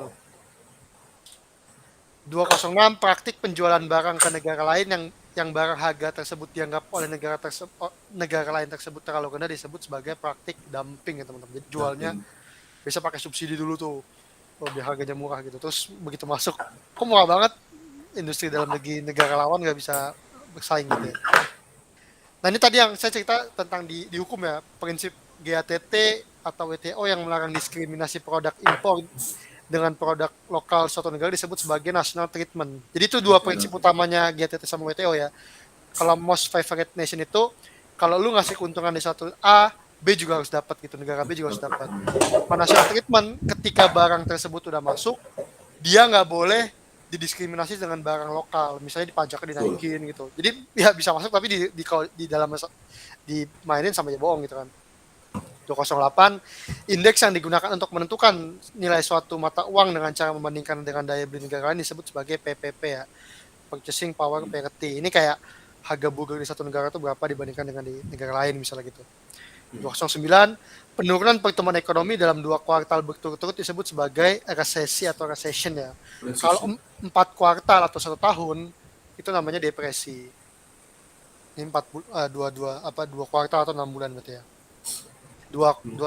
206, praktik penjualan barang ke negara lain yang barang harga tersebut dianggap oleh negara lain tersebut terlalu rendah disebut sebagai praktik dumping ya teman-teman. Jadi jualnya bisa pakai subsidi dulu tuh, biar harganya murah gitu. Terus begitu masuk, kok murah banget? industri dalam negeri negara lawan nggak bisa bersaing gitu ya. Nah ini tadi yang saya cerita tentang di hukum ya, prinsip GATT atau WTO yang melarang diskriminasi produk impor dengan produk lokal suatu negara disebut sebagai national treatment. Jadi itu dua prinsip utamanya GATT sama WTO ya. Kalau most favorite nation itu kalau lu ngasih keuntungan di satu A, B juga harus dapat gitu, negara B juga harus dapat. National treatment ketika barang tersebut udah masuk, dia nggak boleh didiskriminasi dengan barang lokal, misalnya dipajaknya dinaikin gitu. Jadi ya bisa masuk tapi di dalam dimainin sama aja bohong gitu kan. 208 indeks yang digunakan untuk menentukan nilai suatu mata uang dengan cara membandingkan dengan daya beli negara lain disebut sebagai PPP ya, purchasing power parity. Ini kayak harga burger di satu negara itu berapa dibandingkan dengan di negara lain misalnya gitu. 209 penurunan pertumbuhan ekonomi dalam 2 kuartal berturut-turut disebut sebagai resesi atau recession ya. Kalau 4 kuartal atau 1 tahun itu namanya depresi. Ini 2 kuartal atau 6 bulan berarti ya. 210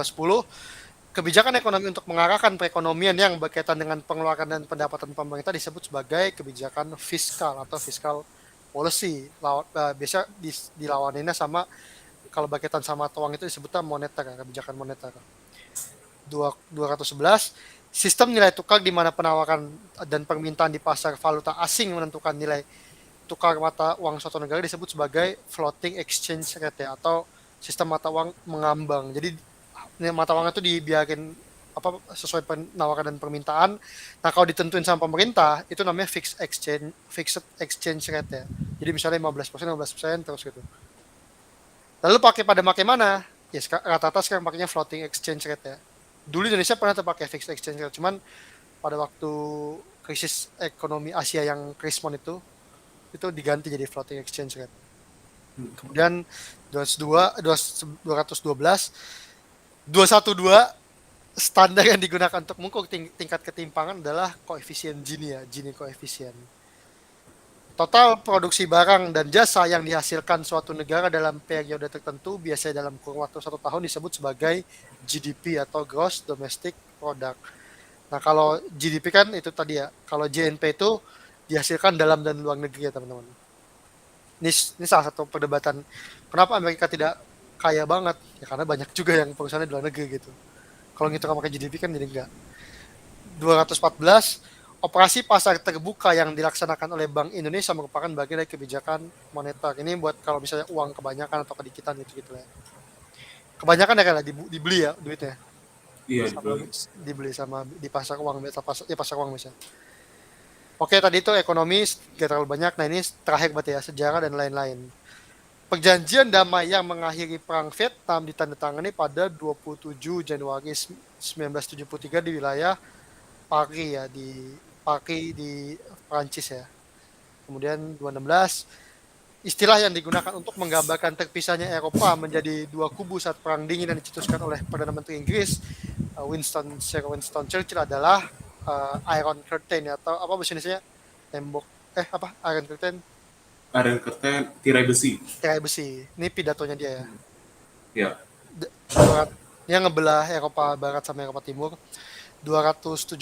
kebijakan ekonomi untuk mengarahkan perekonomian yang berkaitan dengan pengeluaran dan pendapatan pemerintah disebut sebagai kebijakan fiskal atau fiscal policy. Biasa dilawaninnya sama kalau berkaitan sama uang itu disebutnya moneter, kebijakan moneter. 211 sistem nilai tukar di mana penawaran dan permintaan di pasar valuta asing menentukan nilai tukar mata uang suatu negara disebut sebagai floating exchange rate ya, atau sistem mata uang mengambang. Jadi mata uang itu dibiarin sesuai penawaran dan permintaan. Nah kalau ditentuin sama pemerintah itu namanya fixed exchange rate ya. Jadi misalnya 15% terus gitu. Lalu pakai mana? Ya rata-rata sekarang pakainya floating exchange rate ya. Dulu Indonesia pernah terpakai fixed exchange rate, cuman pada waktu krisis ekonomi Asia yang krismon itu diganti jadi floating exchange rate. Kemudian 212 standar yang digunakan untuk mengukur tingkat ketimpangan adalah koefisien Gini koefisien. Total produksi barang dan jasa yang dihasilkan suatu negara dalam periode tertentu biasanya dalam kurun waktu 1 tahun disebut sebagai GDP atau Gross Domestic Product. Nah kalau GDP kan itu tadi ya, kalau JNP itu dihasilkan dalam dan luar negeri ya teman-teman. Ini salah satu perdebatan kenapa Amerika tidak kaya banget ya, karena banyak juga yang perusahaannya di luar negeri gitu. Kalau gitu pakai GDP kan jadi enggak. 214 operasi pasar terbuka yang dilaksanakan oleh Bank Indonesia merupakan bagian dari kebijakan moneter. Ini buat kalau misalnya uang kebanyakan atau kedikitan gitu ya. Kebanyakan ya kan dibeli ya duitnya. Iya, dibeli sama di pasar uang pasar uang misalnya. Oke, tadi itu ekonomi gak terlalu banyak. Nah ini terakhir berarti ya, sejarah dan lain-lain. Perjanjian damai yang mengakhiri perang Vietnam ditandatangani pada 27 Januari 1973 di wilayah Paris ya, di Prancis ya. Kemudian 216 istilah yang digunakan untuk menggambarkan terpisahnya Eropa menjadi 2 kubu saat perang dingin yang dicetuskan oleh Perdana Menteri Inggris Winston Churchill adalah Iron Curtain atau apa bahasa Indonesia tembok Iron Curtain tirai besi. Ini pidatonya dia ya. Ya. Yang ngebelah Eropa Barat sama Eropa Timur. 217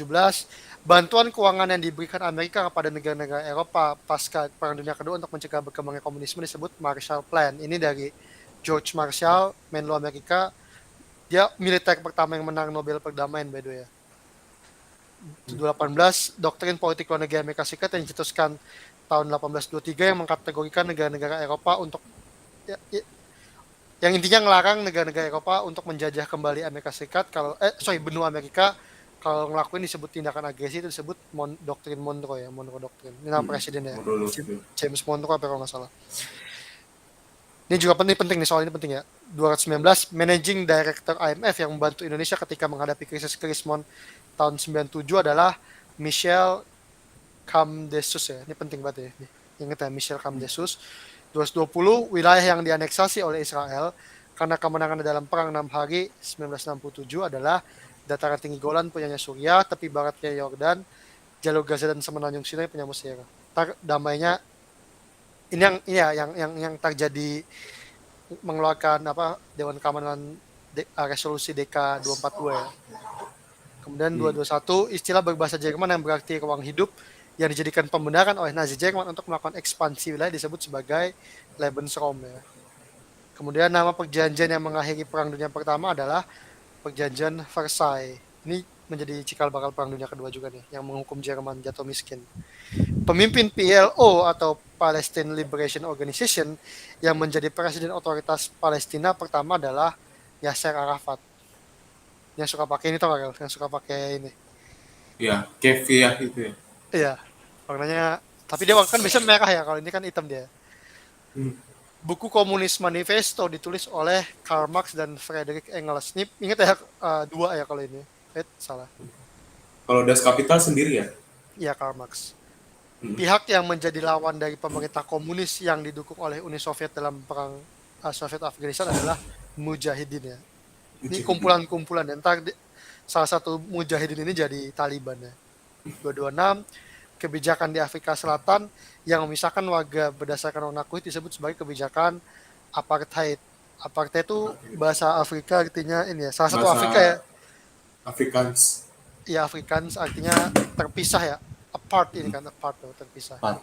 bantuan keuangan yang diberikan Amerika kepada negara-negara Eropa pasca Perang Dunia Kedua untuk mencegah berkembangnya komunisme disebut Marshall Plan. Ini dari George Marshall, Menlo Amerika. Dia militer pertama yang menang Nobel Perdamaian by the way ya. 218 doktrin politik luar negeri Amerika Serikat yang dicetuskan tahun 1823 yang mengkategorikan negara-negara Eropa untuk yang intinya ngelarang negara-negara Eropa untuk menjajah kembali Amerika Serikat benua Amerika. Kalau ngelakuin disebut tindakan agresi itu disebut doktrin Monroe ya, Monroe Doctrine. Ini nama presidennya James Monroe apa kalau nggak salah. Ini juga penting nih, soal ini penting ya. 219 Managing Director IMF yang membantu Indonesia ketika menghadapi krisis krismon tahun 97 adalah Michel Camdesus ya. Ini penting banget ya. Ingat ya, Michel Camdesus. 220 wilayah yang dianeksasi oleh Israel karena kemenangan dalam perang 6 hari 1967 adalah dataran tinggi Golan punyanya Suriah, tepi baratnya Yordan, jalur Gaza dan semenanjung Sinai punya Mesir. Damainya ini yang terjadi mengeluarkan Dewan Keamanan resolusi DK 242 ya. Kemudian 221 istilah berbahasa Jerman yang berarti ruang hidup yang dijadikan pembenaran oleh Nazi Jerman untuk melakukan ekspansi wilayah disebut sebagai Lebensraum ya. Kemudian nama perjanjian yang mengakhiri Perang Dunia Pertama adalah Perjanjian Versailles. Ini menjadi cikal bakal Perang Dunia Kedua juga nih, yang menghukum Jerman jatuh miskin. Pemimpin PLO atau Palestine Liberation Organization yang menjadi presiden otoritas Palestina pertama adalah Yasser Arafat. Yang suka pakai ini tau gak? Yang suka pakai ini. Ya, kefiah itu ya. Iya, warnanya. Tapi dia kan biasanya merah ya, kalau ini kan hitam dia. Hmm. Buku Komunis Manifesto ditulis oleh Karl Marx dan Friedrich Engels. Ini ingat ya, dua ya kalau ini. Salah. Kalau Das Kapital sendiri ya? Iya, Karl Marx. Hmm. Pihak yang menjadi lawan dari pemerintah komunis yang didukung oleh Uni Soviet dalam perang Soviet Afghanistan adalah Mujahidin ya. Ini kumpulan-kumpulan. Entar salah satu Mujahidin ini jadi Taliban ya. 226 kebijakan di Afrika Selatan yang memisahkan warga berdasarkan warna kulit disebut sebagai kebijakan apartheid. Apartheid itu bahasa Afrika artinya ini ya, salah satu Bahasa Afrika ya. Afrikaans. Ya, Afrikaans artinya terpisah ya. Apart ini kan, apart terpisah. Apart.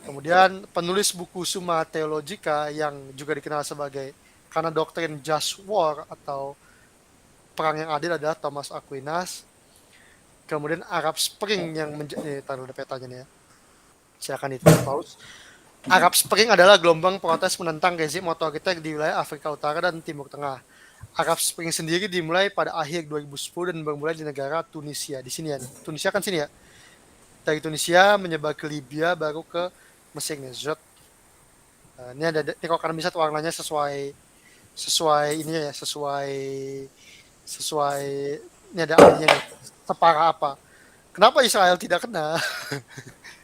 Kemudian penulis buku Summa Theologica yang juga dikenal sebagai karena doktrin Just War atau perang yang adil adalah Thomas Aquinas. Kemudian Arab Spring yang menjadi taruh petanya nih ya. Silakan itu pause. Arab Spring adalah gelombang protes menentang rezim otoriter di wilayah Afrika Utara dan Timur Tengah. Arab Spring sendiri dimulai pada akhir 2010 dan bermula di negara Tunisia. Di sini ya. Tunisia kan sini ya. Dari Tunisia menyebar ke Libya baru ke Mesir nih. Ini ada ini kalau kalian bisa warnanya sesuai ini ya, sesuai ini ada artinya nih. Separah apa? Kenapa Israel tidak kena?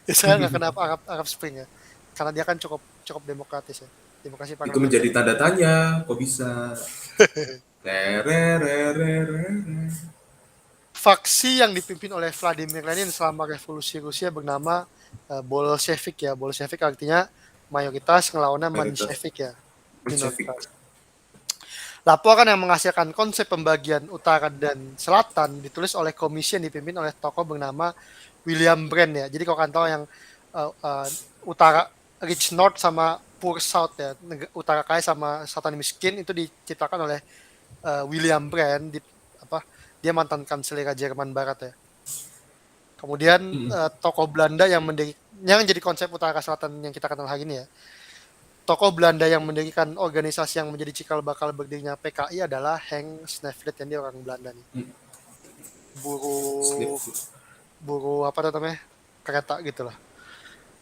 Israel nggak kena Arab Spring ya? Karena dia kan cukup demokratis ya. Demokrasi Itu menjadi tanda tanya, kok bisa? Faksi yang dipimpin oleh Vladimir Lenin selama revolusi Rusia bernama Bolshevik ya. Bolshevik artinya mayoritas, ngelawannya Menshevik ya. Minoritas. Laporan yang menghasilkan konsep pembagian utara dan selatan ditulis oleh komisi yang dipimpin oleh tokoh bernama William Brandt ya. Jadi kalau kalian tahu yang utara Rich North sama Poor South ya, utara kaya sama selatan miskin itu diciptakan oleh William Brandt dia mantan kanselir Jerman Barat ya. Kemudian tokoh Belanda yang jadi konsep utara selatan yang kita kenal hari ini ya. Tokoh Belanda yang mendirikan organisasi yang menjadi cikal bakal berdirinya PKI adalah Henk Snevely, yang dia orang Belanda nih. Buru apa namanya? Kereta gitulah.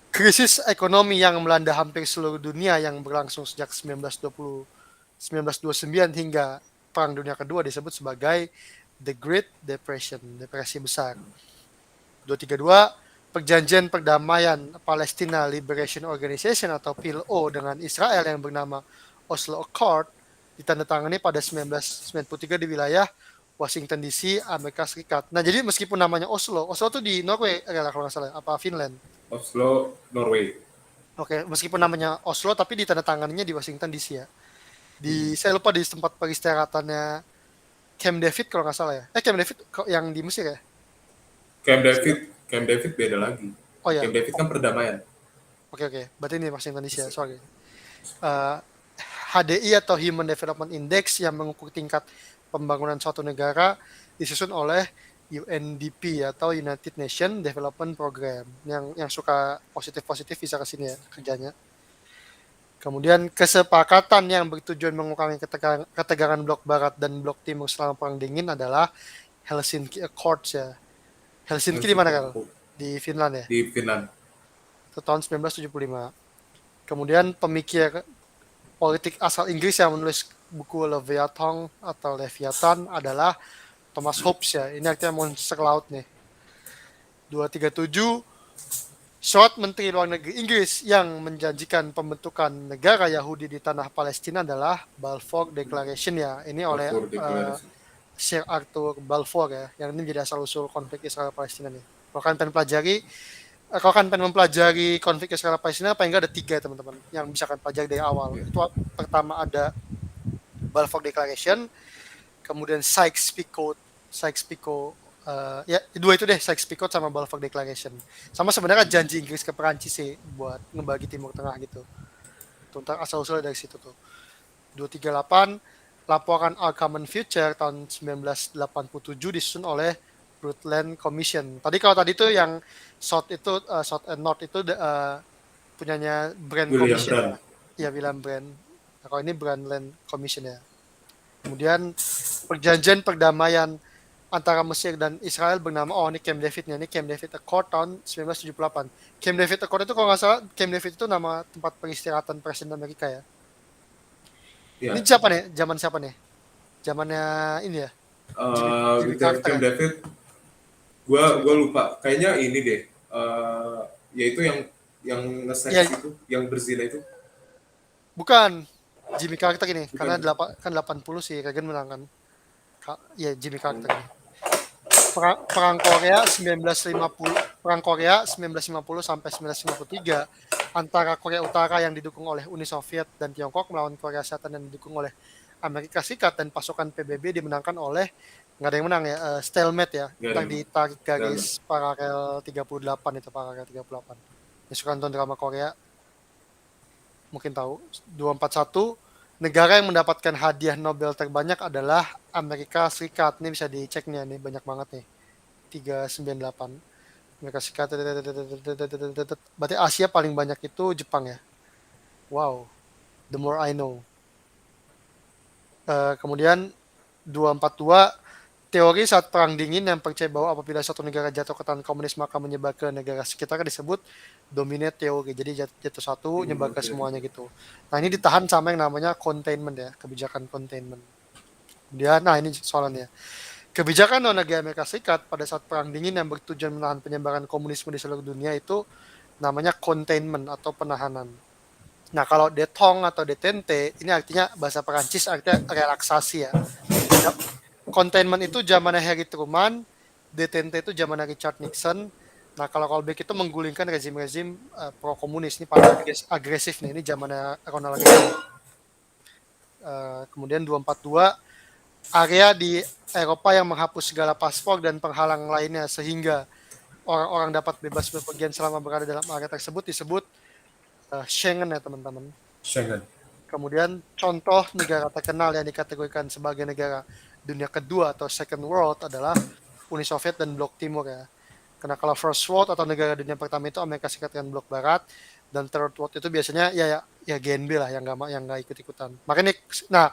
Krisis ekonomi yang melanda hampir seluruh dunia yang berlangsung sejak 1929 hingga Perang Dunia Kedua disebut sebagai The Great Depression, depresi besar. 232 Perjanjian Perdamaian Palestina Liberation Organization atau PLO dengan Israel yang bernama Oslo Accord ditandatangani pada 1993 di wilayah Washington DC, Amerika Serikat. Nah, jadi meskipun namanya Oslo itu di Norway, kalau nggak salah, apa Finland? Oslo, Norway. Oke, meskipun namanya Oslo, tapi ditandatanganinya di Washington DC ya. Saya lupa di tempat peristirahatannya Camp David kalau nggak salah ya. Camp David yang di Mesir ya? Camp David beda lagi. Oh ya. Camp David kan perdamaian. Oke. Berarti ini Washington DC ya, sorry. HDI atau Human Development Index yang mengukur tingkat pembangunan suatu negara disusun oleh UNDP atau United Nations Development Program. Yang suka positif bisa ke sini ya kerjanya. Kemudian kesepakatan yang bertujuan mengurangi ketegangan blok barat dan blok timur selama perang dingin adalah Helsinki Accords ya. Helsinki di mana kan? Di Finland ya? Di Finland. Itu tahun 1975. Kemudian pemikir politik asal Inggris yang menulis buku Leviathan atau Leviathan adalah Thomas Hobbes ya. Ini artinya monster laut nih. 237 Surat Menteri Luar Negeri Inggris yang menjanjikan pembentukan negara Yahudi di tanah Palestina adalah Balfour Declaration ya. Ini oleh Sir Arthur Balfour ya, yang ini menjadi asal-usul konflik Israel-Palestina nih. Kalau kalian pengen mempelajari konflik Israel-Palestina, paling nggak ada 3 teman-teman yang bisa kalian pelajari dari awal. Itu pertama ada Balfour Declaration, kemudian Sykes-Picot Ya dua itu deh, Sykes-Picot sama Balfour Declaration. Sama sebenarnya janji Inggris ke Perancis sih buat ngebagi Timur Tengah gitu. Tentang asal-usulnya dari situ tuh. 238 laporan Our Common Future tahun 1987 disusun oleh Brundtland Commission. Tadi tuh yang South and North itu punyanya Brand William Commission ya. Brandt. Ya William Brand. Nah, kalau ini Brundtland Commission ya. Kemudian perjanjian perdamaian antara Mesir dan Israel bernama ini Camp David nih, ini Camp David Accord tahun 1978. Camp David Accord itu kalau nggak salah Camp David itu nama tempat peristirahatan Presiden Amerika ya. Ini Ya, siapa nih? Zaman siapa nih? Zamannya ini ya, Jimmy Carter Camp ya. David, Jimmy gua Carter. lupa. Kayaknya ini deh. Yaitu yang Ya, nge-sex itu, yang berzina itu, bukan Jimmy Carter ini, karena bukan? kan 80 sih Reagan menang kan. Ya Jimmy Carter ini. Perang Korea 1950, Perang Korea 1950 sampai 1953 antara Korea Utara yang didukung oleh Uni Soviet dan Tiongkok melawan Korea Selatan yang didukung oleh Amerika Serikat dan pasukan PBB dimenangkan oleh nggak ada yang menang ya, stalemate ya. Nggak ada Ntar yang ditarik dalam. garis paralel 38 itu paralel 38. Ya suka nonton drama Korea mungkin tahu. 241 negara yang mendapatkan hadiah Nobel terbanyak adalah Amerika Serikat. Ini bisa dicek nih banyak banget nih. 398. Amerika Serikat. Berarti Asia paling banyak itu Jepang ya. Wow, the more I know. Kemudian 242 teori saat perang dingin yang percaya bahwa apabila suatu negara jatuh ke tangan komunis maka menyebar ke negara sekitarnya disebut dominate teori. Jadi jatuh satu nyebar ke semuanya gitu. Nah ini ditahan sama yang namanya containment ya, kebijakan containment. Kemudian, nah ini soalnya. Kebijakan non negara Amerika Serikat pada saat perang dingin yang bertujuan menahan penyebaran komunisme di seluruh dunia itu namanya containment atau penahanan. Nah kalau detente atau detente ini artinya bahasa Perancis artinya relaksasi ya. Containment itu zamannya Harry Truman, detente itu zamannya Richard Nixon. Nah kalau Kolbeck itu menggulingkan rezim-rezim pro komunis ini pada agresif nih, ini zamannya Ronald Reagan. Kemudian 242 area di Eropa yang menghapus segala paspor dan penghalang lainnya sehingga orang-orang dapat bebas bepergian selama berada dalam area tersebut disebut Schengen ya teman-teman. Schengen. Kemudian contoh negara terkenal yang dikategorikan sebagai negara dunia kedua atau second world adalah Uni Soviet dan Blok Timur ya. Karena kalau first world atau negara dunia pertama itu Amerika Serikat dan Blok Barat, dan third world itu biasanya ya GNB lah yang nggak ikut-ikutan. Makanya nah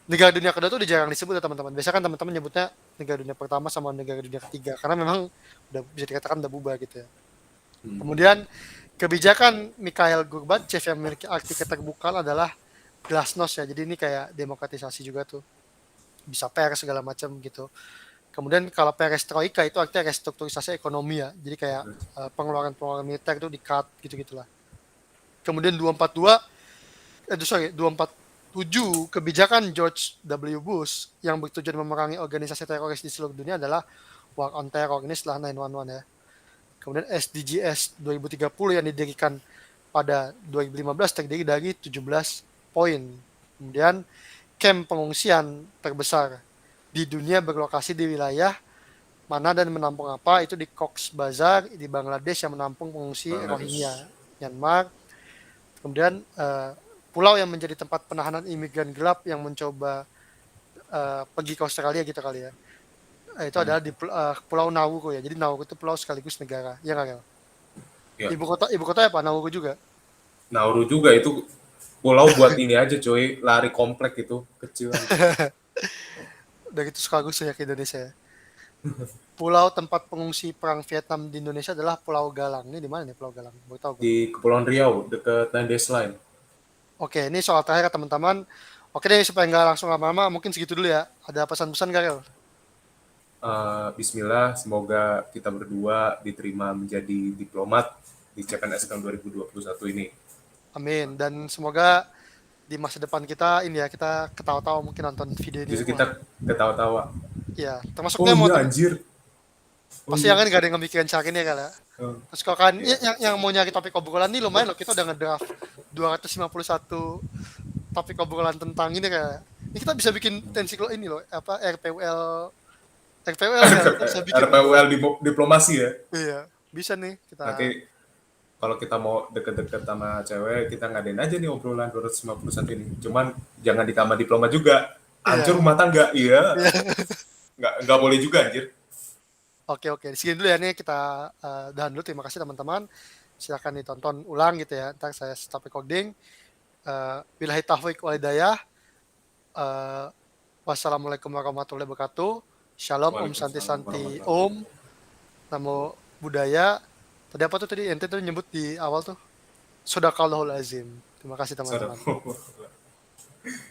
negara dunia kedua tuh jarang disebut ya teman-teman. Biasanya kan teman-teman nyebutnya negara dunia pertama sama negara dunia ketiga karena memang udah bisa dikatakan udah bubar gitu ya. Kemudian kebijakan Mikhail Gorbachev yang memiliki arti keterbukaan adalah glasnost ya. Jadi ini kayak demokratisasi juga tuh. Bisa pers segala macam gitu. Kemudian kalau perestroika itu artinya restrukturisasi ekonomi ya. Jadi kayak pengeluaran militer itu di-cut gitu-gitulah. Kemudian 247 kebijakan George W. Bush yang bertujuan memerangi organisasi teroris di seluruh dunia adalah War on Terror. Ini setelah 9/11 ya. Kemudian SDGs 2030 yang didirikan pada 2015 terdiri dari 17 poin. Kemudian camp pengungsian terbesar di dunia berlokasi di wilayah mana dan menampung apa itu di Cox's Bazar di Bangladesh yang menampung pengungsi Rohingya, Myanmar. Kemudian pulau yang menjadi tempat penahanan imigran gelap yang mencoba pergi ke Australia gitu kali ya. Itu adalah di Pulau Nauru ya. Jadi Nauru itu pulau sekaligus negara. Ya nggak ya? Ya. Ibu kota apa? Nauru juga. Nauru juga itu pulau buat ini aja coy, lari komplek itu kecil. Udah gitu sekaligus ya ke Indonesia ya. Pulau tempat pengungsi perang Vietnam di Indonesia adalah Pulau Galang. Ini di mana nih Pulau Galang? Mau tahu gue. Di Kepulauan Riau dekat Nandes Line. Oke, ini soal terakhir ya teman-teman. Oke deh, supaya nggak langsung lama-lama, mungkin segitu dulu ya. Ada pesan-pesan gak, Rel? Bismillah, semoga kita berdua diterima menjadi diplomat di CPNS tahun 2021 ini. Amin. Dan semoga di masa depan kita ini ya, kita ketawa-tawa mungkin nonton video ini. Justru kita ketawa-tawa. Iya, termasuk Oh yang mau iya anjir. Oh, pasti iya. yang kan gak ada yang ngemikirin Cakin ya kali ya. Terus kalau kan yang mau nyari topik obrolan nih lumayan loh, kita udah ngedraft 251 topik obrolan tentang ini kayak. Ini kita bisa bikin tensi ini loh, apa RPUL RPWL ya, ntar saya bikin nih. RPWL diplomasi ya. Iya, bisa nih kita. Nanti kalau kita mau deket-deket sama cewek, kita ngadain aja nih obrolan 251 ini. Cuman jangan di kamar diploma juga. Hancur Iya, rumah tangga, iya. iya. Nggak boleh juga anjir. Oke, segini dulu ya nih kita udahan dulu. Terima kasih teman-teman. Silakan ditonton ulang gitu ya. Ntar saya stop recording. Billahi taufiq wal hidayah. Eh, Wassalamualaikum warahmatullahi wabarakatuh. Shalom, Om Santi Waalaikumsalam Santi, warahmatullahi Om. wabarakatuh. Namo Buddhaya. Tadi apa tuh tadi? Ente tuh nyebut di awal tuh. Sadaqallahul azim. Terima kasih teman-teman. Sadaqallah.